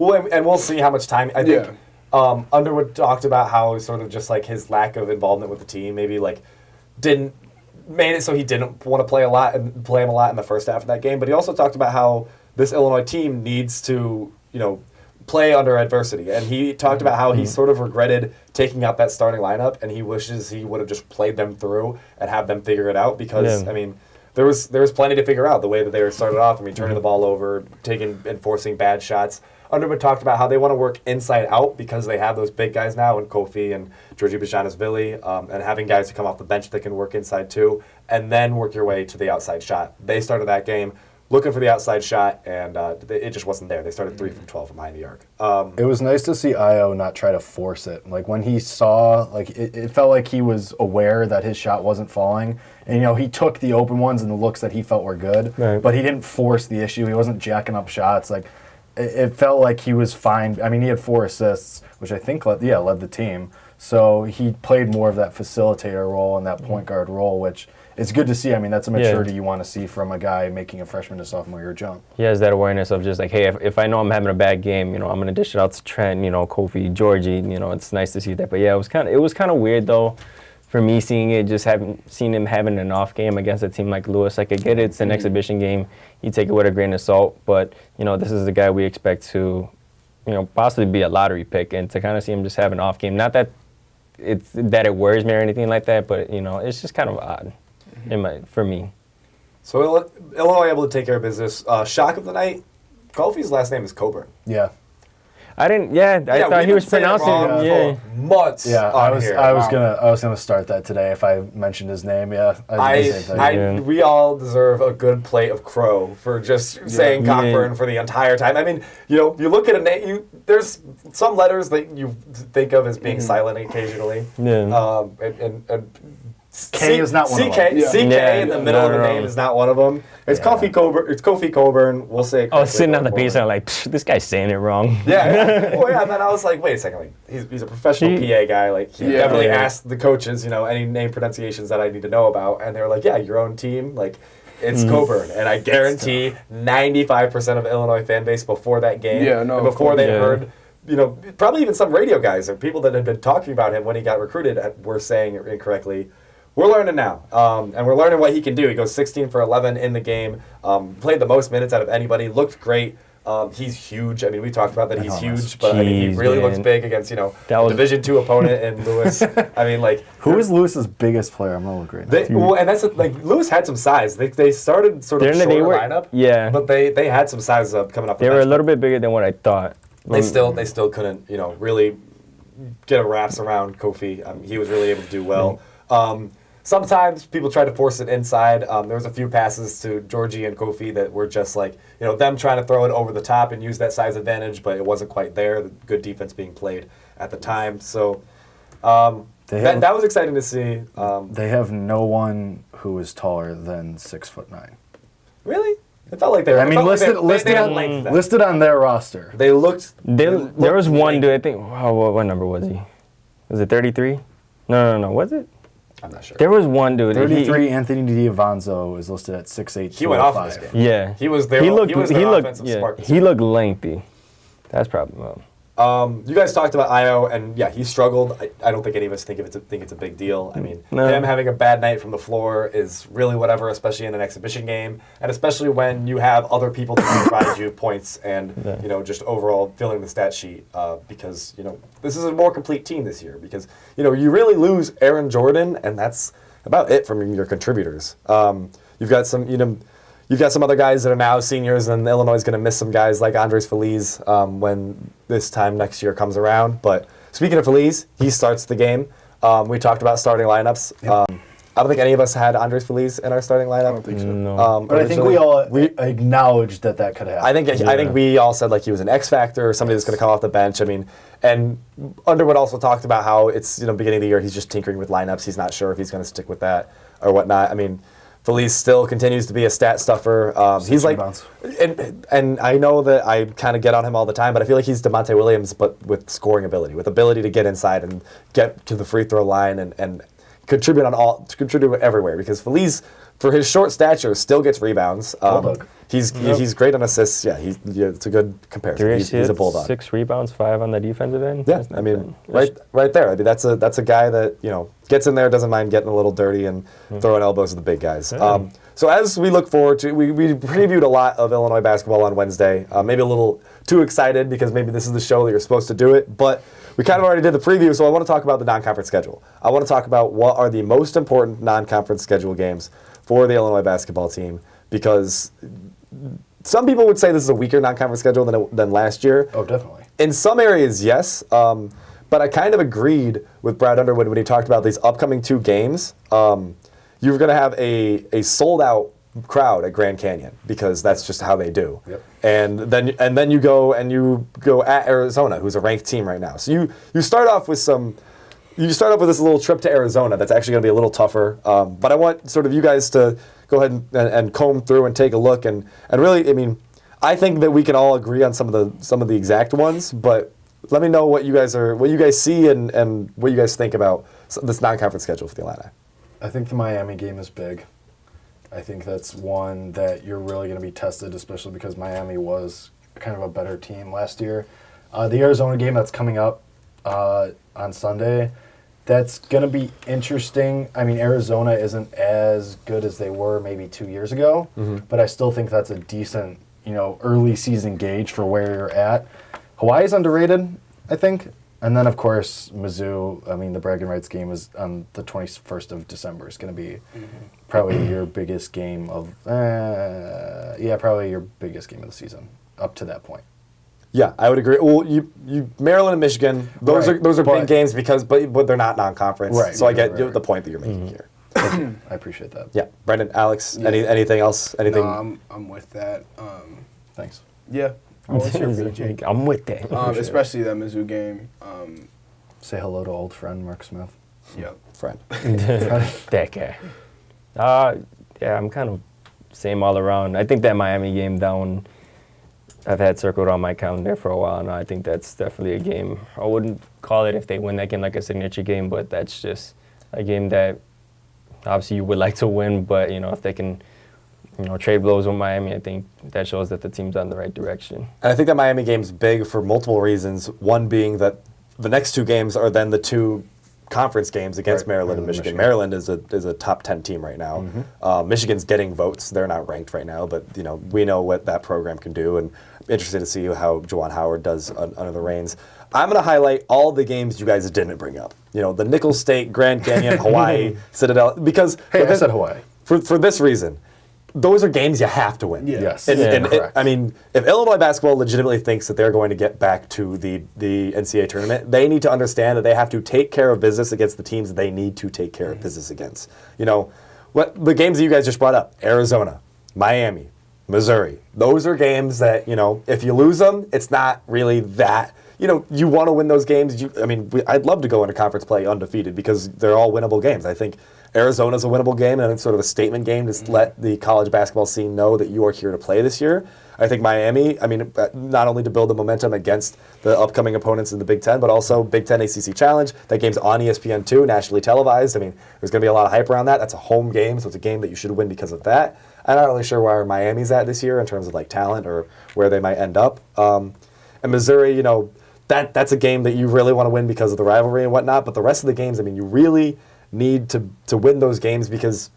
Well, and we'll see how much time. I think Yeah. Underwood talked about how sort of just his lack of involvement with the team maybe made it so he didn't want to play him a lot in the first half of that game. But he also talked about how this Illinois team needs to, play under adversity. And he talked about how he sort of regretted taking out that starting lineup, and he wishes he would have just played them through and have them figure it out because, I mean, there was plenty to figure out the way that they were started off. I mean, turning the ball over, taking and forcing bad shots. Underwood talked about how they want to work inside out because they have those big guys now in Kofi and Georgi Bajanovili, and having guys who come off the bench that can work inside too, and then work your way to the outside shot. They started that game looking for the outside shot, and it just wasn't there. They started 3 from 12 from behind the arc. It was nice to see Io not try to force it. Like when he saw, it felt like he was aware that his shot wasn't falling. And, he took the open ones and the looks that he felt were good, Right. but he didn't force the issue. He wasn't jacking up shots. It felt like he was fine. I mean, he had 4 assists, which I think led the team. So he played more of that facilitator role and that point guard role, which it's good to see. I mean, that's a maturity you want to see from a guy making a freshman to sophomore year jump. He has that awareness of just hey, if I know I'm having a bad game, I'm gonna dish it out to Trent, Kofi, Georgie. It's nice to see that. But yeah, it was kind of weird though, for me seeing it, just seen him having an off game against a team like Lewis. I get it, it's an exhibition game. You take it with a grain of salt, but this is the guy we expect to, possibly be a lottery pick, and to kind of see him just have an off game. Not that it worries me or anything like that, but it's just kind of odd, for me. So Illinois able to take care of business. Shock of the night, Kofi's last name is Coburn. Yeah. I thought he was pronouncing it. For months. Yeah, on I was gonna start that today if I mentioned his name. Yeah, I did the same thing. We all deserve a good plate of crow for just saying Cockburn for the entire time. I mean, you look at a name. There's some letters that you think of as being silent occasionally. Yeah. And K is not one of them. Yeah. CK in the middle of the No. name is not one of them. It's Kofi Coburn. It's Kofi Coburn. We'll say. I was correctly sitting on the going base forward. and I'm like, "Psh, this guy's saying it wrong. Yeah. Well, yeah. And then I was like, wait a second. Like, he's a professional PA guy. Like, he definitely asked the coaches, any name pronunciations that I need to know about, and they were like, yeah, your own team, like. It's Coburn, and I guarantee 95% of Illinois fan base before that game, Yeah, no, and before they Yeah. heard, probably even some radio guys or people that had been talking about him when he got recruited were saying it incorrectly. We're learning now, and we're learning what he can do. He goes 16 for 11 in the game, played the most minutes out of anybody, looked great. He's huge. I mean, we talked about that he's huge, but I mean, he Jeez, really looks man. big against, was- Division II opponent in Lewis. I mean, like... Who is Lewis's biggest player? I'm gonna look right now. Well, and that's like Lewis had some size. They started sort of They shorter were- lineup, yeah. but they had some size coming up. They were a little bit bigger than what I thought. They still couldn't really get a wraps around Kofi. He was really able to do well. Sometimes people try to force it inside. There was a few passes to Georgie and Kofi that were just like them trying to throw it over the top and use that size advantage, but it wasn't quite there. The good defense being played at the time, so. That was exciting to see. They have no one who is taller than 6'9". Really? It felt like they were. I mean, it felt like listed they had length then. listed on their roster. They looked. There was one like- dude, I think, what number was he? Was it 33? No, was it? I'm not sure. There was one dude. 33, Anthony Diavanzo is listed at 6'8". He went off in this game. Yeah. He was there. He looked, he was their offensive spark. he looked lengthy. That's probably, well. You guys talked about Io, and yeah, he struggled. I don't think any of us think it's a big deal. I mean, No. him having a bad night from the floor is really whatever, especially in an exhibition game, and especially when you have other people to provide you points and just overall filling the stat sheet. Because this is a more complete team this year. Because you really lose Aaron Jordan, and that's about it from your contributors. You've got some You've got some other guys that are now seniors, and Illinois is going to miss some guys like Andres Feliz when this time next year comes around. But speaking of Feliz, he starts the game. We talked about starting lineups. Yep. I don't think any of us had Andres Feliz in our starting lineup. I don't think so. No. But I think we all acknowledged that could happen. I think we all said like he was an X factor or somebody that's going to come off the bench. I mean, and Underwood also talked about how it's beginning of the year he's just tinkering with lineups. He's not sure if he's going to stick with that or whatnot. I mean, Feliz still continues to be a stat stuffer. He's like, and I know that I kind of get on him all the time, but I feel like he's DeMonte Williams, but with scoring ability, with ability to get inside and get to the free throw line and contribute everywhere. Because Feliz, for his short stature, still gets rebounds. He's great on assists. Yeah, it's a good comparison. He's a bulldog. 6 rebounds, 5 on the defensive end. Yeah, I mean, right there. I mean, that's a guy that gets in there, doesn't mind getting a little dirty and throwing elbows at the big guys. So as we look forward to, we previewed a lot of Illinois basketball on Wednesday. Maybe a little too excited because maybe this is the show that you're supposed to do it, but we kind of already did the preview. So I want to talk about the non-conference schedule. I want to talk about what are the most important non-conference schedule games for the Illinois basketball team, because some people would say this is a weaker non-conference schedule than last year. Oh, definitely. In some areas, yes. But I kind of agreed with Brad Underwood when he talked about these upcoming 2 games. You're going to have a sold-out crowd at Grand Canyon because that's just how they do. Yep. And then you go at Arizona, who's a ranked team right now. So you start off with this little trip to Arizona that's actually going to be a little tougher. But I want sort of you guys to go ahead and comb through and take a look and really, I mean, I think that we can all agree on some of the exact ones, but let me know what you guys see and what you guys think about this non-conference schedule for the Illini. I think the Miami game is big. I think that's one that you're really going to be tested, especially because Miami was kind of a better team last year. The Arizona game that's coming up on Sunday, that's going to be interesting. I mean, Arizona isn't as good as they were maybe 2 years ago, but I still think that's a decent, early season gauge for where you're at. Hawaii's underrated, I think. And then, of course, Mizzou. I mean, the bragging rights game is on the 21st of December. It's going to be probably your biggest game of, probably your biggest game of the season up to that point. Yeah, I would agree. Well, you Maryland and Michigan, those are big games but they're not non-conference. Right. So I get the point that you're making here. I appreciate that. Yeah, Brendyn, Alex, anything else? Anything? No, I'm with that. Thanks. Yeah. I'm I'm with that. especially that Mizzou game. Say hello to old friend Mark Smith. Yep. Friend. That guy. Yeah, I'm kind of same all around. I think that Miami game, that one, I've had circled on my calendar for a while now. I think that's definitely a game. I wouldn't call it, if they win that game, like a signature game, but that's just a game that obviously you would like to win, but, if they can, trade blows with Miami, I think that shows that the team's on the right direction. And I think that Miami game's big for multiple reasons. One being that the next two games are then the two conference games against Maryland and Michigan. Maryland is a top 10 team right now. Michigan's getting votes. They're not ranked right now, but we know what that program can do, and I'm interested to see how Juwan Howard does under the reins. I'm going to highlight all the games you guys didn't bring up. The Nicholls State, Grand Canyon, Hawaii, Citadel, because I said Hawaii. For this reason. Those are games you have to win. Yeah. Yes. And Correct. if Illinois basketball legitimately thinks that they're going to get back to the NCAA tournament, they need to understand that they have to take care of business against the teams they need to take care of business against. What the games that you guys just brought up, Arizona, Miami, Missouri, those are games that, if you lose them, it's not really that. You want to win those games. I'd love to go into conference play undefeated because they're all winnable games. I think Arizona's a winnable game, and it's sort of a statement game to let the college basketball scene know that you are here to play this year. I think Miami, not only to build the momentum against the upcoming opponents in the Big Ten, but also Big Ten ACC Challenge. That game's on ESPN2, nationally televised. There's going to be a lot of hype around that. That's a home game, so it's a game that you should win because of that. I'm not really sure where Miami's at this year in terms of talent or where they might end up. And Missouri, that's a game that you really want to win because of the rivalry and whatnot. But the rest of the games, you really need to win those games because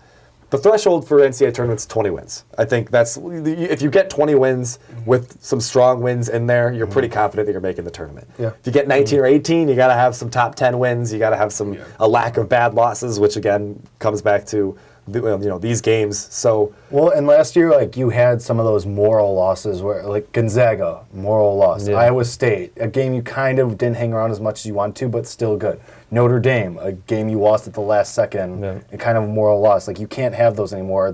the threshold for NCAA tournaments is 20 wins. I think that's, if you get 20 wins with some strong wins in there, you're pretty confident that you're making the tournament. Yeah. If you get 19 or 18, you got to have some top 10 wins. You got to have a lack of bad losses, which again comes back to these games. So and last year, you had some of those moral losses where, Gonzaga, moral loss. Yeah. Iowa State, a game you kind of didn't hang around as much as you want to, but still good. Notre Dame, a game you lost at the last second, and kind of a moral loss. You can't have those anymore.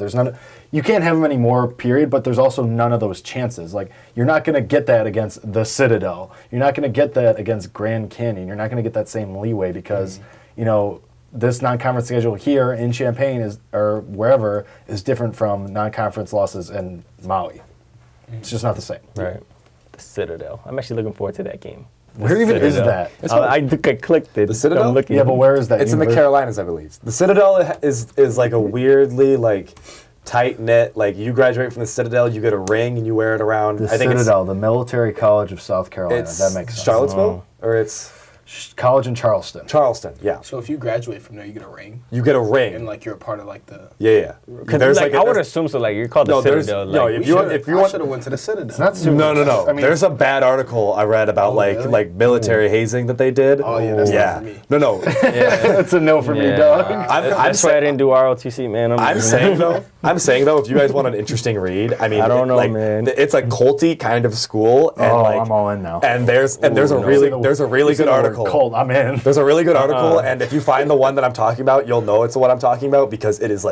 You can't have them anymore, period, but there's also none of those chances. You're not going to get that against the Citadel. You're not going to get that against Grand Canyon. You're not going to get that same leeway because, this non-conference schedule here in Champaign or wherever is different from non-conference losses in Maui. It's just not the same. Right. The Citadel. I'm actually looking forward to that game. Where even is Citadel. that? I think I clicked it. The Citadel? I'm looking. Yeah, but where is that? it's in the Carolinas, I believe. The Citadel is a weirdly tight-knit, you graduate from the Citadel, you get a ring and you wear it around. The Citadel, the Military College of South Carolina. That makes sense. Charlottesville? Or it's College in Charleston. Charleston, yeah. So if you graduate from there, you get a ring, You get a ring. and you're a part of the. Yeah. Because I would assume so. You're called the Citadel. if you want, should have went to the Citadel. It's not super. no. There's a bad article I read about really? military hazing that they did. Oh yeah, that's not for me. No. That's a no for me, dog. That's why I didn't do ROTC, man. I'm saying though, if you guys want an interesting read, I don't know, man. It's a culty kind of school, and I'm all in now. And there's a really good article. Cold, I'm in. There's a really good article, and if you find the one that I'm talking about, you'll know it's the one I'm talking about because it is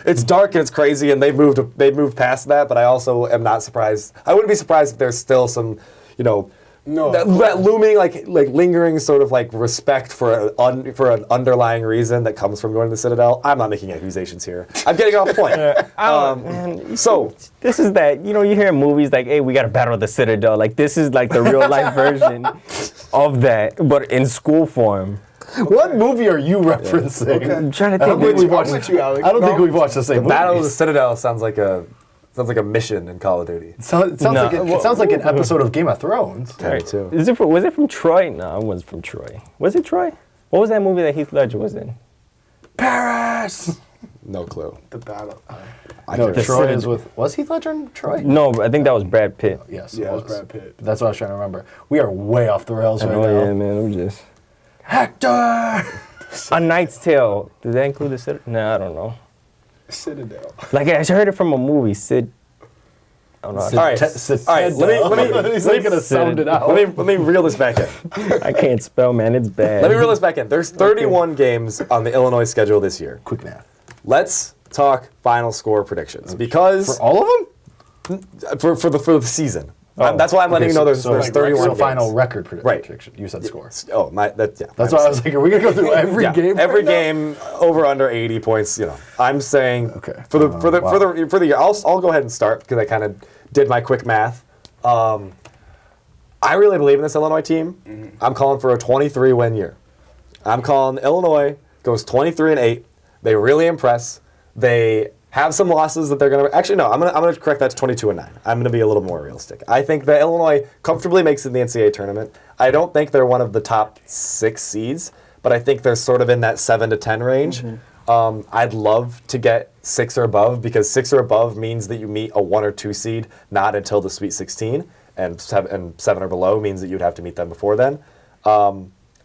it's dark and it's crazy, and they've moved past that. But I also am not surprised. I wouldn't be surprised if there's still some, that looming lingering sort of respect for an underlying reason that comes from going to the Citadel. I'm not making accusations here. I'm getting off point. So this is that you hear in movies hey, we got to battle the Citadel. This is the real life version of that, but in school form. What movie are you referencing? Okay. I'm trying to I don't think. think we've watched with you, Alex. I don't think we've watched the same movie. Battle of the Citadel sounds like a mission in Call of Duty. It sounds like an episode of Game of Thrones. Me too. Was it from Troy? No, it wasn't from Troy. Was it Troy? What was that movie that Heath Ledger was in? Paris. No clue. The battle. No, The Troy is Citadel. with. Was Heath Ledger in Troy? No, I think that was Brad Pitt. Yes. Yeah, it was was. Brad Pitt. That's what I was trying to remember. We are way off the rails right now. Yeah, man. I'm just. Hector. A Knight's Tale. Did that include the Citadel? No, I don't know. Citadel. I heard it from a movie. Sid. I don't know. All right. Let me He's not gonna sound it out. let me reel this back in. I can't spell, man. It's bad. Let me reel this back in. There's 31 games on the Illinois schedule this year. Quick math. Let's talk final score predictions because For all of them? for the season. That's why I'm letting you know there's 31 games. Final record Right. prediction. You said score. Oh, that's That's why I was like, are we gonna go through every game? Every right now? game over under 80 points. I'm saying Okay. for the year. I'll go ahead and start because I kind of did my quick math. I really believe in this Illinois team. Mm-hmm. I'm calling for a 23-win year. I'm calling Illinois goes 23-8. They really impress. They have some losses that they're going to... Actually, no, I'm going to correct that to 22-9. I'm going to be a little more realistic. I think that Illinois comfortably makes it in the NCAA tournament. I don't think they're one of the top 6 seeds, but I think they're sort of in that 7 to 10 range. Mm-hmm. I'd love to get 6 or above because 6 or above means that you meet a 1 or 2 seed, not until the Sweet 16. And 7 or below means that you'd have to meet them before then.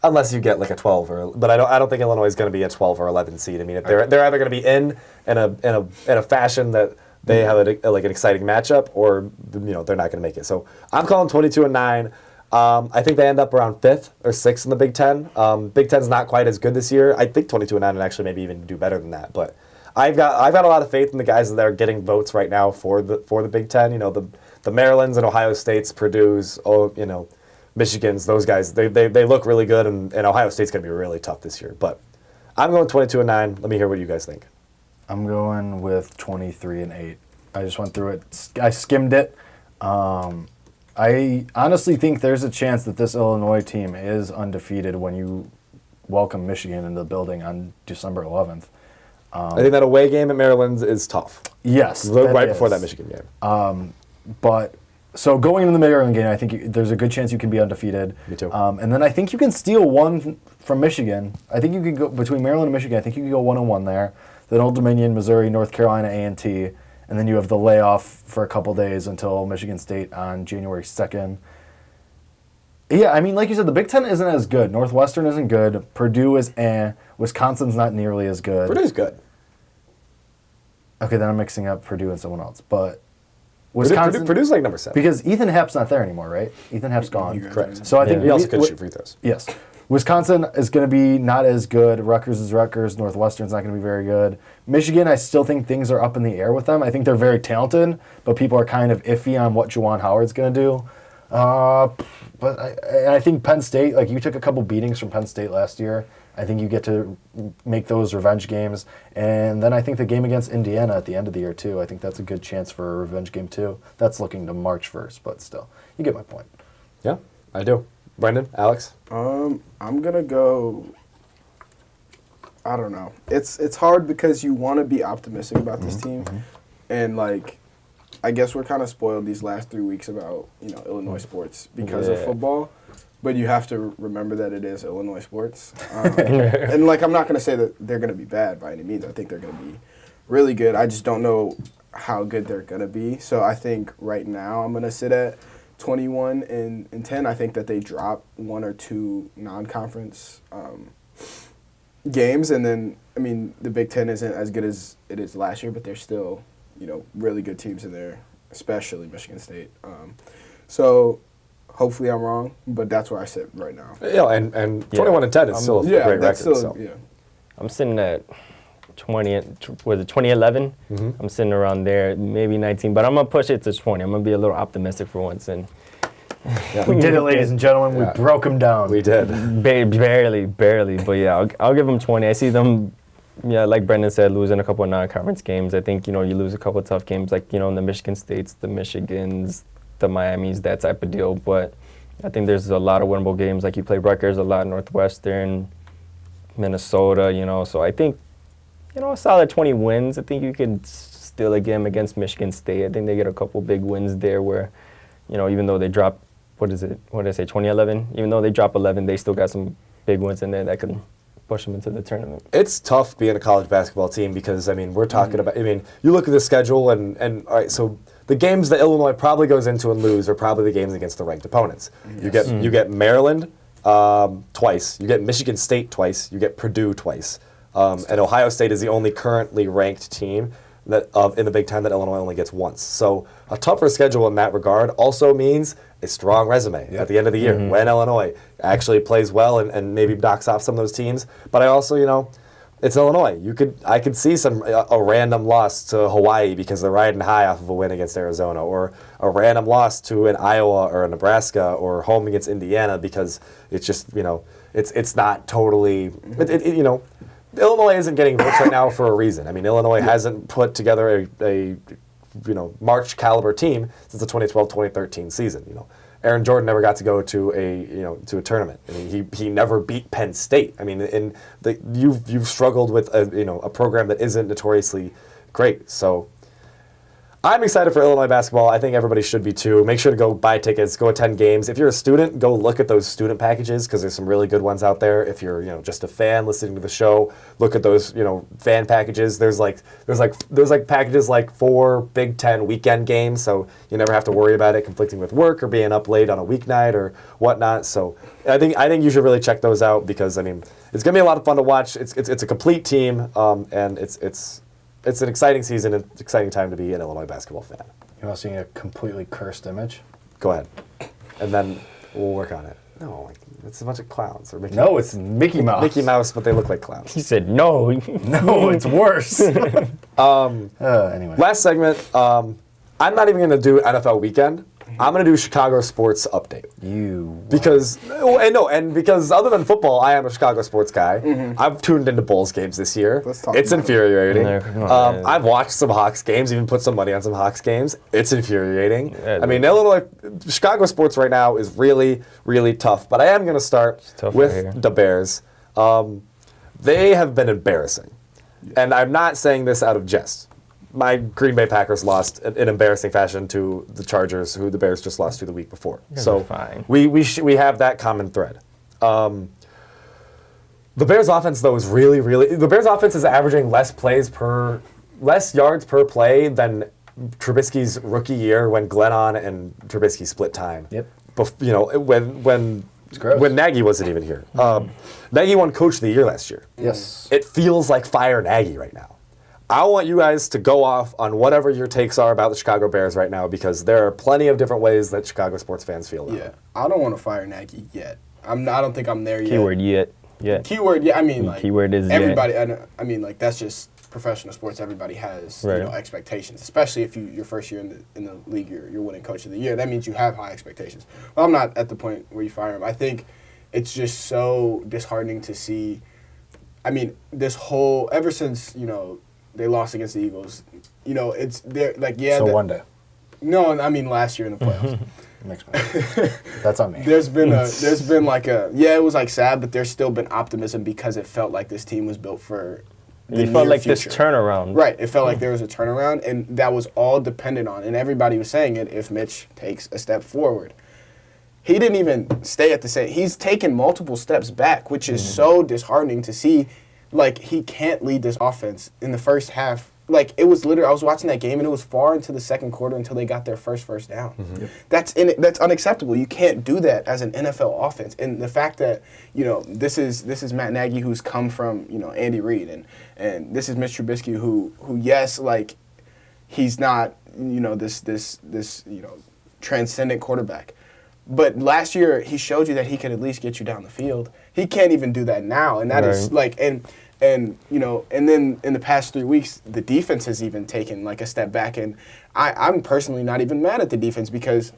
Unless you get like a 12 but I don't think Illinois is going to be a 12 or 11 seed. I mean, they're either going to be in a fashion that they have an exciting matchup, or they're not going to make it. So I'm calling 22-9. I think they end up around 5th or 6th in the Big Ten. Big Ten's not quite as good this year. I think 22-9 and actually maybe even do better than that. But I've got a lot of faith in the guys that are getting votes right now for the Big Ten. The Marylands and Ohio States, Purdue's, Michigan's, those guys, they look really good, and Ohio State's going to be really tough this year. But I'm going 22-9. Let me hear what you guys think. I'm going with 23-8. I just went through it. I skimmed it. I honestly think there's a chance that this Illinois team is undefeated when you welcome Michigan into the building on December 11th. I think that away game at Maryland's is tough. Yes. Right before that Michigan game. But so going into the Maryland game, I think there's a good chance you can be undefeated. Me too. And then I think you can steal one from Michigan. I think you can go between Maryland and Michigan. I think you can go 1-1 there. Then Old Dominion, Missouri, North Carolina, A&T, and then you have the layoff for a couple days until Michigan State on January 2nd. Yeah, I mean, like you said, the Big Ten isn't as good. Northwestern isn't good. Purdue is Wisconsin's not nearly as good. Purdue's good. Okay, then I'm mixing up Purdue and someone else, but Wisconsin. Purdue's like number 7. Because Ethan Happ's not there anymore, right? Ethan Happ's gone. Correct. So I think he also couldn't shoot free throws. Yes. Wisconsin is going to be not as good. Rutgers is Rutgers. Northwestern's not going to be very good. Michigan, I still think things are up in the air with them. I think they're very talented, but people are kind of iffy on what Juwan Howard's going to do. But I think Penn State, like you took a couple beatings from Penn State last year. I think you get to make those revenge games. And then I think the game against Indiana at the end of the year, too. I think that's a good chance for a revenge game, too. That's looking to March 1st, but still. You get my point. Yeah, I do. Brendyn, Alex? I'm going to go, I don't know. It's hard because you want to be optimistic about this team. Mm-hmm. And, I guess we're kind of spoiled these last 3 weeks about, Illinois sports because of football. But you have to remember that it is Illinois sports. And, I'm not going to say that they're going to be bad by any means. I think they're going to be really good. I just don't know how good they're going to be. So I think right now I'm going to sit at 21-10. I think that they drop 1 or 2 non-conference games. And then, the Big Ten isn't as good as it is last year, but there's still, really good teams in there, especially Michigan State. So hopefully I'm wrong, but that's where I sit right now. Yeah, and 21-10 is still a great record. Still, I'm sitting at 2011? Mm-hmm. I'm sitting around there, maybe 19, but I'm going to push it to 20. I'm going to be a little optimistic for once. And we did it, ladies and gentlemen. We broke them down. We did. Barely, but yeah, I'll give them 20. I see them, like Brendyn said, losing a couple of non-conference games. I think, you lose a couple of tough games, like, the Michigan States, the Michigans, the Miamis, that type of deal. But I think there's a lot of winnable games. Like you play Rutgers a lot, Northwestern, Minnesota, So I think, a solid 20 wins. I think you could steal a game against Michigan State. I think they get a couple big wins there where, even though they dropped, 2011? Even though they dropped 11, they still got some big wins in there that could push them into the tournament. It's tough being a college basketball team because, we're talking about, you look at the schedule and all right, so the games that Illinois probably goes into and lose are probably the games against the ranked opponents. Yes. You get Maryland twice, you get Michigan State twice, you get Purdue twice, and Ohio State is the only currently ranked team that in the Big Ten that Illinois only gets once. So a tougher schedule in that regard also means a strong resume at the end of the year when Illinois actually plays well and maybe knocks off some of those teams. But I also, It's Illinois. I could see a random loss to Hawaii because they're riding high off of a win against Arizona, or a random loss to an Iowa or a Nebraska, or home against Indiana because it's just it's not totally Illinois isn't getting votes right now for a reason. I mean, Illinois hasn't put together a March caliber team since the 2012-2013 season. Aaron Jordan never got to go to a tournament. I mean, he never beat Penn State. I mean, you've struggled with a program that isn't notoriously great. So I'm excited for Illinois basketball. I think everybody should be too. Make sure to go buy tickets, go attend games. If you're a student, go look at those student packages because there's some really good ones out there. If you're just a fan listening to the show, look at those fan packages. There's packages like 4 Big Ten weekend games, so you never have to worry about it conflicting with work or being up late on a weeknight or whatnot. So I think you should really check those out because it's gonna be a lot of fun to watch. It's a complete team and it's an exciting season. It's an exciting time to be an Illinois basketball fan. You want to see a completely cursed image? Go ahead. And then we'll work on it. No, it's a bunch of clowns. No, it's Mickey Mouse. Mickey Mouse, but they look like clowns. He said no. No, it's worse. Anyway. Last segment. I'm not even going to do NFL weekend. I'm going to do Chicago sports update. Because other than football, I am a Chicago sports guy. Mm-hmm. I've tuned into Bulls games this year. It's infuriating. I've watched some Hawks games, even put some money on some Hawks games. It's infuriating. I mean, Chicago sports right now is really, really tough. But I am going to start with the Bears. They have been embarrassing. And I'm not saying this out of jest. My Green Bay Packers lost in embarrassing fashion to the Chargers, who the Bears just lost to the week before. So we have that common thread. The Bears offense, though, is really, really... The Bears offense is averaging less yards per play than Trubisky's rookie year when Glennon and Trubisky split time. Yep. When Nagy wasn't even here. Nagy won Coach of the Year last year. Yes. It feels like fire Nagy right now. I want you guys to go off on whatever your takes are about the Chicago Bears right now because there are plenty of different ways that Chicago sports fans feel about it. I don't want to fire Nagy yet. I don't think I'm there yet. Keyword yet. Keyword, yeah. I mean, keyword is everybody. Yet. I mean, that's just professional sports. Everybody has expectations, especially if your first year in the league, you're winning Coach of the Year. That means you have high expectations. Well, I'm not at the point where you fire him. I think it's just so disheartening to see. I mean, ever since they lost against the Eagles. It's they're like So one day. No, I mean last year in the playoffs. Makes sense. That's on me. There's been it was like sad, but there's still been optimism because it felt like this team was built for the You felt like future. this turnaround. Right. It felt like there was a turnaround, and that was all dependent on, and everybody was saying it, if Mitch takes a step forward. He didn't even stay at the same. He's taken multiple steps back, which is so disheartening to see. Like, he can't lead this offense in the first half. Like, it was literally, I was watching that game, and it was far into the second quarter until they got their first down. Mm-hmm. Yep. That's unacceptable. You can't do that as an NFL offense. And the fact that, this is Matt Nagy, who's come from, Andy Reid, and this is Mitch Trubisky, who yes, like, he's not, this transcendent quarterback. But last year, he showed you that he could at least get you down the field. He can't even do that now, and that is like, and then in the past 3 weeks, the defense has even taken like a step back, and I'm personally not even mad at the defense because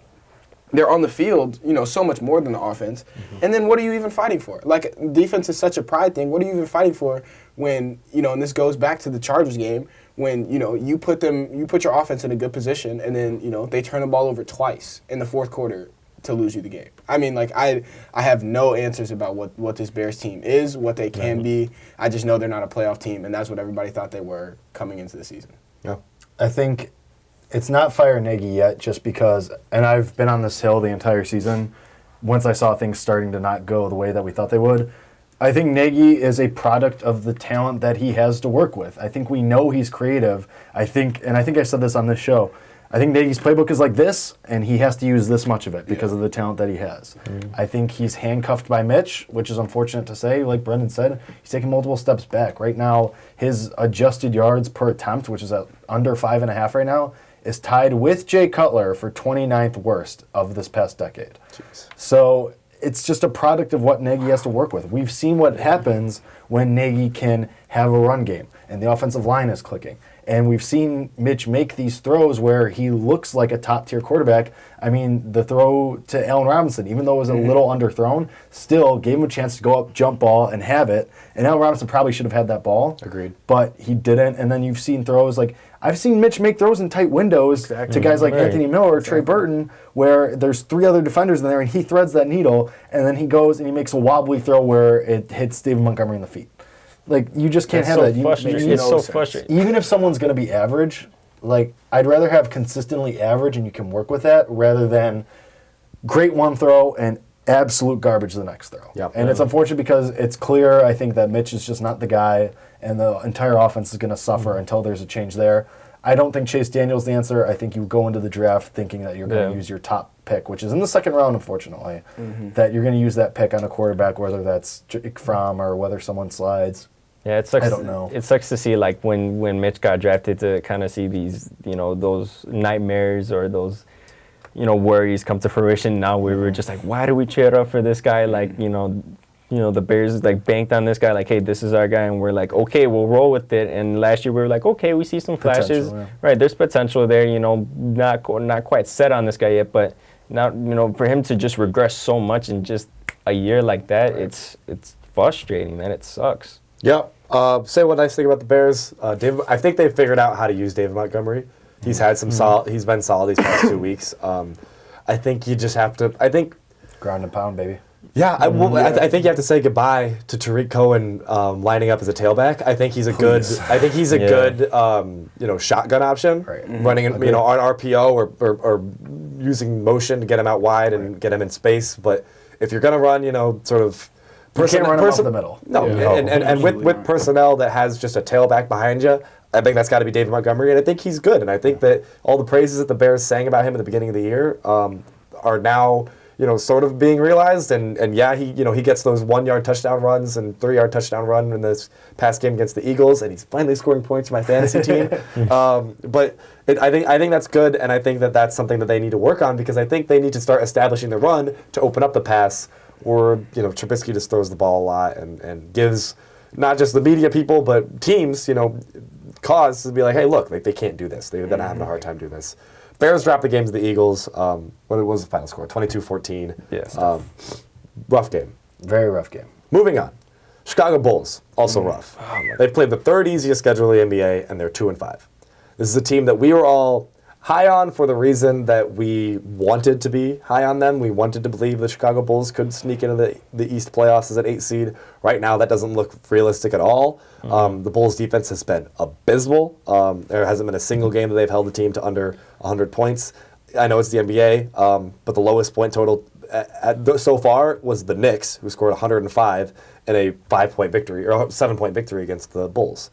they're on the field, so much more than the offense. Mm-hmm. And then what are you even fighting for? Like, defense is such a pride thing. What are you even fighting for when, and this goes back to the Chargers game, when, you put your offense in a good position, and then, they turn the ball over twice in the fourth quarter to lose you the game. I mean, like, I have no answers about what this Bears team is, what they can be. I just know they're not a playoff team, and that's what everybody thought they were coming into the season. Yeah. I think it's not fire Nagy yet just because, and I've been on this hill the entire season, once I saw things starting to not go the way that we thought they would. I think Nagy is a product of the talent that he has to work with. I think we know he's creative. I think I said this on this show, I think Nagy's playbook is like this, and he has to use this much of it because of the talent that he has. Mm-hmm. I think he's handcuffed by Mitch, which is unfortunate to say. Like Brendyn said, he's taking multiple steps back. Right now, his adjusted yards per attempt, which is at under 5.5 right now, is tied with Jay Cutler for 29th worst of this past decade. Jeez. So it's just a product of what Nagy has to work with. We've seen what happens when Nagy can have a run game and the offensive line is clicking. And we've seen Mitch make these throws where he looks like a top-tier quarterback. I mean, the throw to Allen Robinson, even though it was a little underthrown, still gave him a chance to go up, jump ball, and have it. And Allen Robinson probably should have had that ball. Agreed. But he didn't. And then you've seen throws like, I've seen Mitch make throws in tight windows to guys like Anthony Miller or Trey Burton, where there's 3 other defenders in there, and he threads that needle, and then he goes and he makes a wobbly throw where it hits David Montgomery in the feet. Like, you just can't have that. It's so frustrating. Even if someone's going to be average, like, I'd rather have consistently average and you can work with that rather than great one throw and absolute garbage the next throw. Yep. And it's unfortunate because it's clear, I think, that Mitch is just not the guy, and the entire offense is going to suffer until there's a change there. I don't think Chase Daniel's the answer. I think you go into the draft thinking that you're going to use your top pick, which is in the second round, unfortunately, that you're going to use that pick on a quarterback, whether that's Fromm or whether someone slides. Yeah, it sucks. I don't know. It sucks to see, like, when Mitch got drafted, to kind of see these, those nightmares or those, worries come to fruition. Now we were just like, why do we trade up for this guy? Like, the Bears like banked on this guy. Like, hey, this is our guy, and we're like, okay, we'll roll with it. And last year we were like, okay, we see some flashes. Right, there's potential there. Not quite set on this guy yet, but now for him to just regress so much in just a year like that, it's frustrating, man. It sucks. Yeah. Say one nice thing about the Bears. I think they've figured out how to use David Montgomery. He's had some solid. He's been solid these past 2 weeks. I think you just have to. I think ground and pound, baby. Yeah, I think you have to say goodbye to Tariq Cohen lining up as a tailback. I think he's a good. I think he's a good shotgun option, running on RPO or using motion to get him out wide and get him in space. But if you're gonna run, sort of. You can't run him off the middle. No, and with personnel that has just a tailback behind you, I think that's got to be David Montgomery, and I think he's good. And I think that all the praises that the Bears sang about him at the beginning of the year are now sort of being realized. And yeah, he gets those 1-yard touchdown runs and 3-yard touchdown run in this past game against the Eagles, and he's finally scoring points for my fantasy team. But I think that's good, and I think that that's something that they need to work on, because I think they need to start establishing the run to open up the pass. Or Trubisky just throws the ball a lot and gives not just the media people but teams cause to be like, hey, look, they can't do this. They're having a hard time doing this. Bears dropped the game to the Eagles. What was the final score? 22-14. Yes. Rough game. Very rough game. Moving on. Chicago Bulls, also rough. They've played the 3rd easiest schedule in the NBA, and they're 2-5. This is a team that we were all high on for the reason that we wanted to be high on them. We wanted to believe the Chicago Bulls could sneak into the East playoffs as an 8 seed. Right now, that doesn't look realistic at all. The Bulls' defense has been abysmal. There hasn't been a single game that they've held the team to under 100 points. I know it's the NBA, but the lowest point total so far was the Knicks, who scored 105 in a 5-point victory, or 7-point victory against the Bulls.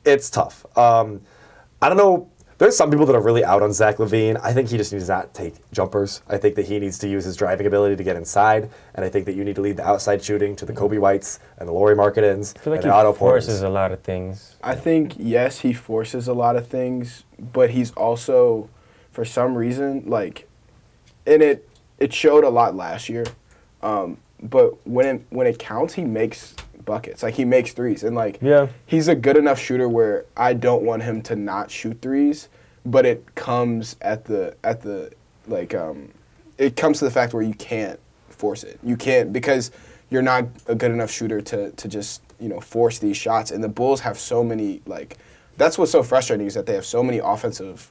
It's tough. I don't know. There's some people that are really out on Zach LaVine. I think he just needs to not take jumpers. I think that he needs to use his driving ability to get inside, and I think that you need to lead the outside shooting to the Kobe Whites and the Lauri Markkanen I feel like and the Otto he Porters. forces a lot of things. I think, yes, he forces a lot of things, but he's also, for some reason, and it showed a lot last year, but when it counts, he makes buckets. He makes threes, and he's a good enough shooter where I don't want him to not shoot threes, but it comes at the it comes to the fact where you can't force it. You can't, because you're not a good enough shooter to just force these shots. And the Bulls have so many that's what's so frustrating, is that they have so many offensive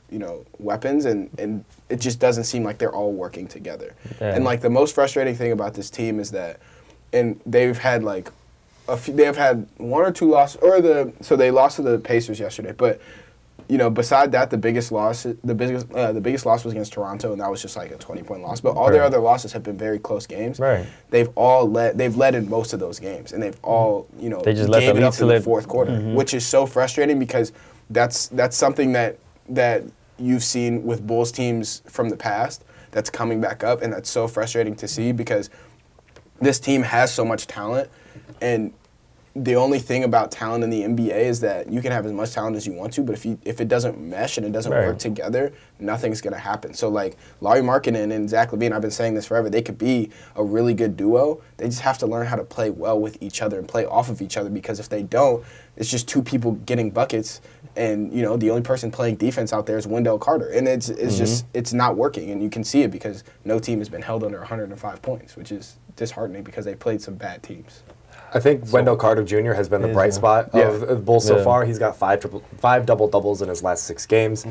weapons, and it just doesn't seem like they're all working together. Yeah. And the most frustrating thing about this team is that, and they've had they have had 1 or 2 losses, so they lost to the Pacers yesterday. But beside that, the biggest loss was against Toronto, and that was just a 20-point loss. But all their other losses have been very close games. Right. They've led in most of those games, and they've all they just gave let it up in the slip. fourth quarter, which is so frustrating, because that's something that you've seen with Bulls teams from the past that's coming back up, and that's so frustrating to see, because this team has so much talent, and the only thing about talent in the NBA is that you can have as much talent as you want to, but if it doesn't mesh and it doesn't work together, nothing's going to happen. So, like, Lauri Markkanen and Zach LaVine, I've been saying this forever, they could be a really good duo. They just have to learn how to play well with each other and play off of each other, because if they don't, it's just two people getting buckets, and, you know, the only person playing defense out there is Wendell Carter. And it's just, it's not working, and you can see it because no team has been held under 105 points, which is disheartening because they played some bad teams. I think Wendell Carter Jr. has been the bright spot of the Bulls so far. He's got five double-doubles in his last 6 games.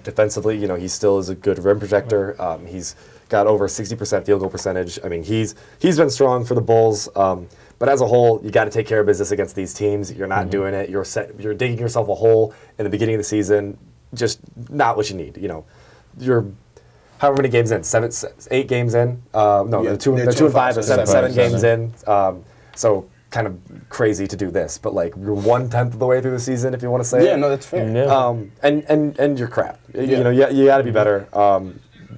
Defensively, you know, he still is a good rim projector. He's got over 60% field goal percentage. I mean, he's been strong for the Bulls. But as a whole, you got to take care of business against these teams. You're not doing it. You're digging yourself a hole in the beginning of the season. Just not what you need. You know, you're however many games in, 8 games in. They're 2 and 5. They're 7 games in. So kind of crazy to do this, but like you're 1/10 of the way through the season, if you want to say. Yeah, no, that's fair. And you're crap. You know, you got to be better.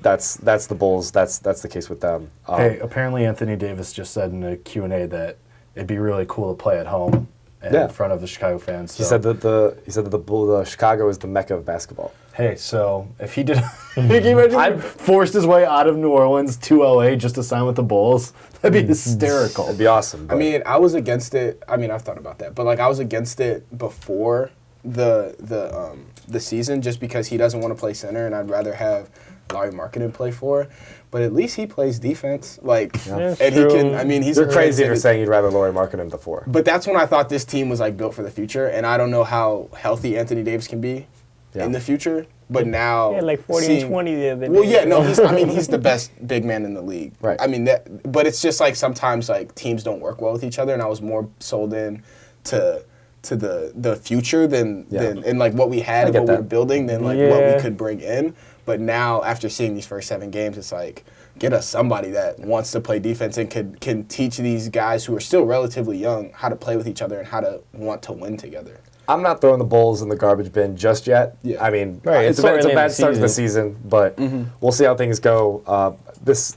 That's the Bulls. That's the case with them. Hey, apparently Anthony Davis just said in a Q&A that it'd be really cool to play at home and in front of the Chicago fans. So. He said that the Chicago is the mecca of basketball. Hey, so if he did, I forced his way out of New Orleans to LA just to sign with the Bulls, that'd be hysterical. It'd be awesome. I mean, I was against it. I mean, I've thought about that, but like I was against it before the season, just because he doesn't want to play center, and I'd rather have Lauri Markkanen play 4. But at least he plays defense, like, and he can. I mean, You're crazy for saying you'd rather Lauri Markkanen than 4. But that's when I thought this team was like built for the future, and I don't know how healthy Anthony Davis can be in the future. But now, like 40 and 20 the other day. Well, yeah, no, he's the best big man in the league. Right. I mean, but it's just like sometimes like teams don't work well with each other, and I was more sold in to the future than and like what we had and what we were building than like what we could bring in. But now, after seeing these first 7 games, it's like, get us somebody that wants to play defense and can teach these guys who are still relatively young how to play with each other and how to want to win together. I'm not throwing the Bulls in the garbage bin just yet. Yeah. I mean, it's a bad start to the season, but we'll see how things go. This,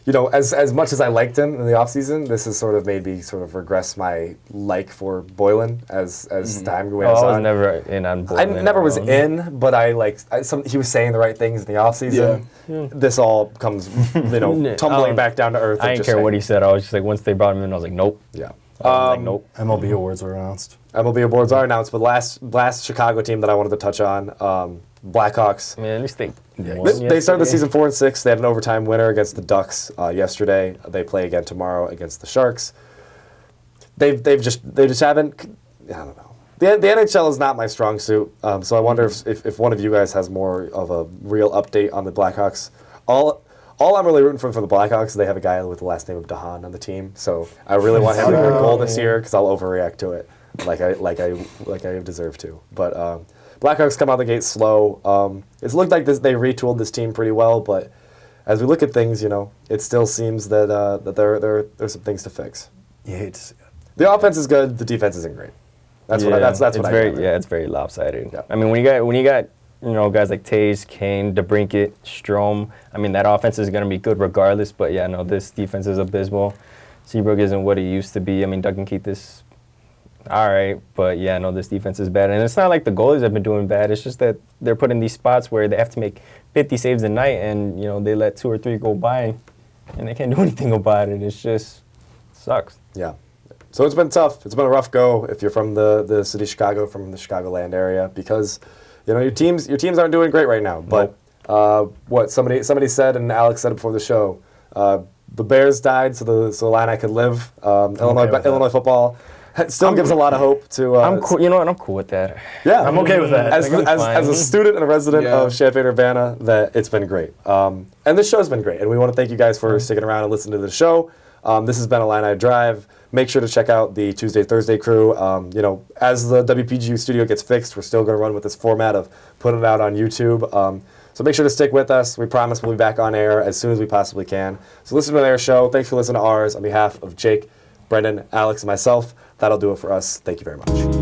you know, as much as I liked him in the offseason, this has sort of made me sort of regress my like for Boylan as time went on. I was never in on Boylan. I never was in, but he was saying the right things in the offseason. Yeah. This all comes, you know, tumbling back down to earth. I didn't care what he said. I was just like, once they brought him in, I was like, nope. Yeah. Nope. MLB awards were announced. MLB awards are announced, but last Chicago team that I wanted to touch on, Blackhawks. I mean, at least they started the season 4-6. They had an overtime winner against the Ducks yesterday. They play again tomorrow against the Sharks. They just haven't. I don't know. The NHL is not my strong suit, so I wonder if one of you guys has more of a real update on the Blackhawks. All I'm really rooting for the Blackhawks is they have a guy with the last name of DeHaan on the team. So I really want him to get a goal this year because I'll overreact to it, like I deserve to. But Blackhawks come out the gate slow. It's looked like they retooled this team pretty well, but as we look at things, you know, it still seems that there's some things to fix. Yeah, the offense is good. The defense isn't great. That's what I very it's very lopsided. Yeah. I mean, when you got you know, guys like Taves, Kane, DeBrincat, Strome. I mean, that offense is going to be good regardless. But, yeah, no, this defense is abysmal. Seabrook isn't what he used to be. I mean, Duncan Keith is all right. But, yeah, no, this defense is bad. And it's not like the goalies have been doing bad. It's just that they're put in these spots where they have to make 50 saves a night. And, you know, they let 2 or 3 go by. And they can't do anything about it. It's just sucks. Yeah. So it's been tough. It's been a rough go if you're from the city of Chicago, from the Chicagoland area, because – you know, your teams aren't doing great right now. But what somebody said, and Alex said it before the show, the Bears died so the Illini could live. Illinois football still gives a lot of hope to. I'm cool. You know what? I'm cool with that. Yeah, I'm okay with that. As a student and a resident of Champaign-Urbana, that it's been great. And this show's been great, and we want to thank you guys for sticking around and listening to the show. This has been Illini Drive. Make sure to check out the Tuesday, Thursday crew. You know, as the WPGU studio gets fixed, we're still going to run with this format of putting it out on YouTube. So make sure to stick with us. We promise we'll be back on air as soon as we possibly can. So listen to their show. Thanks for listening to ours. On behalf of Jake, Brendyn, Alex, and myself, that'll do it for us. Thank you very much.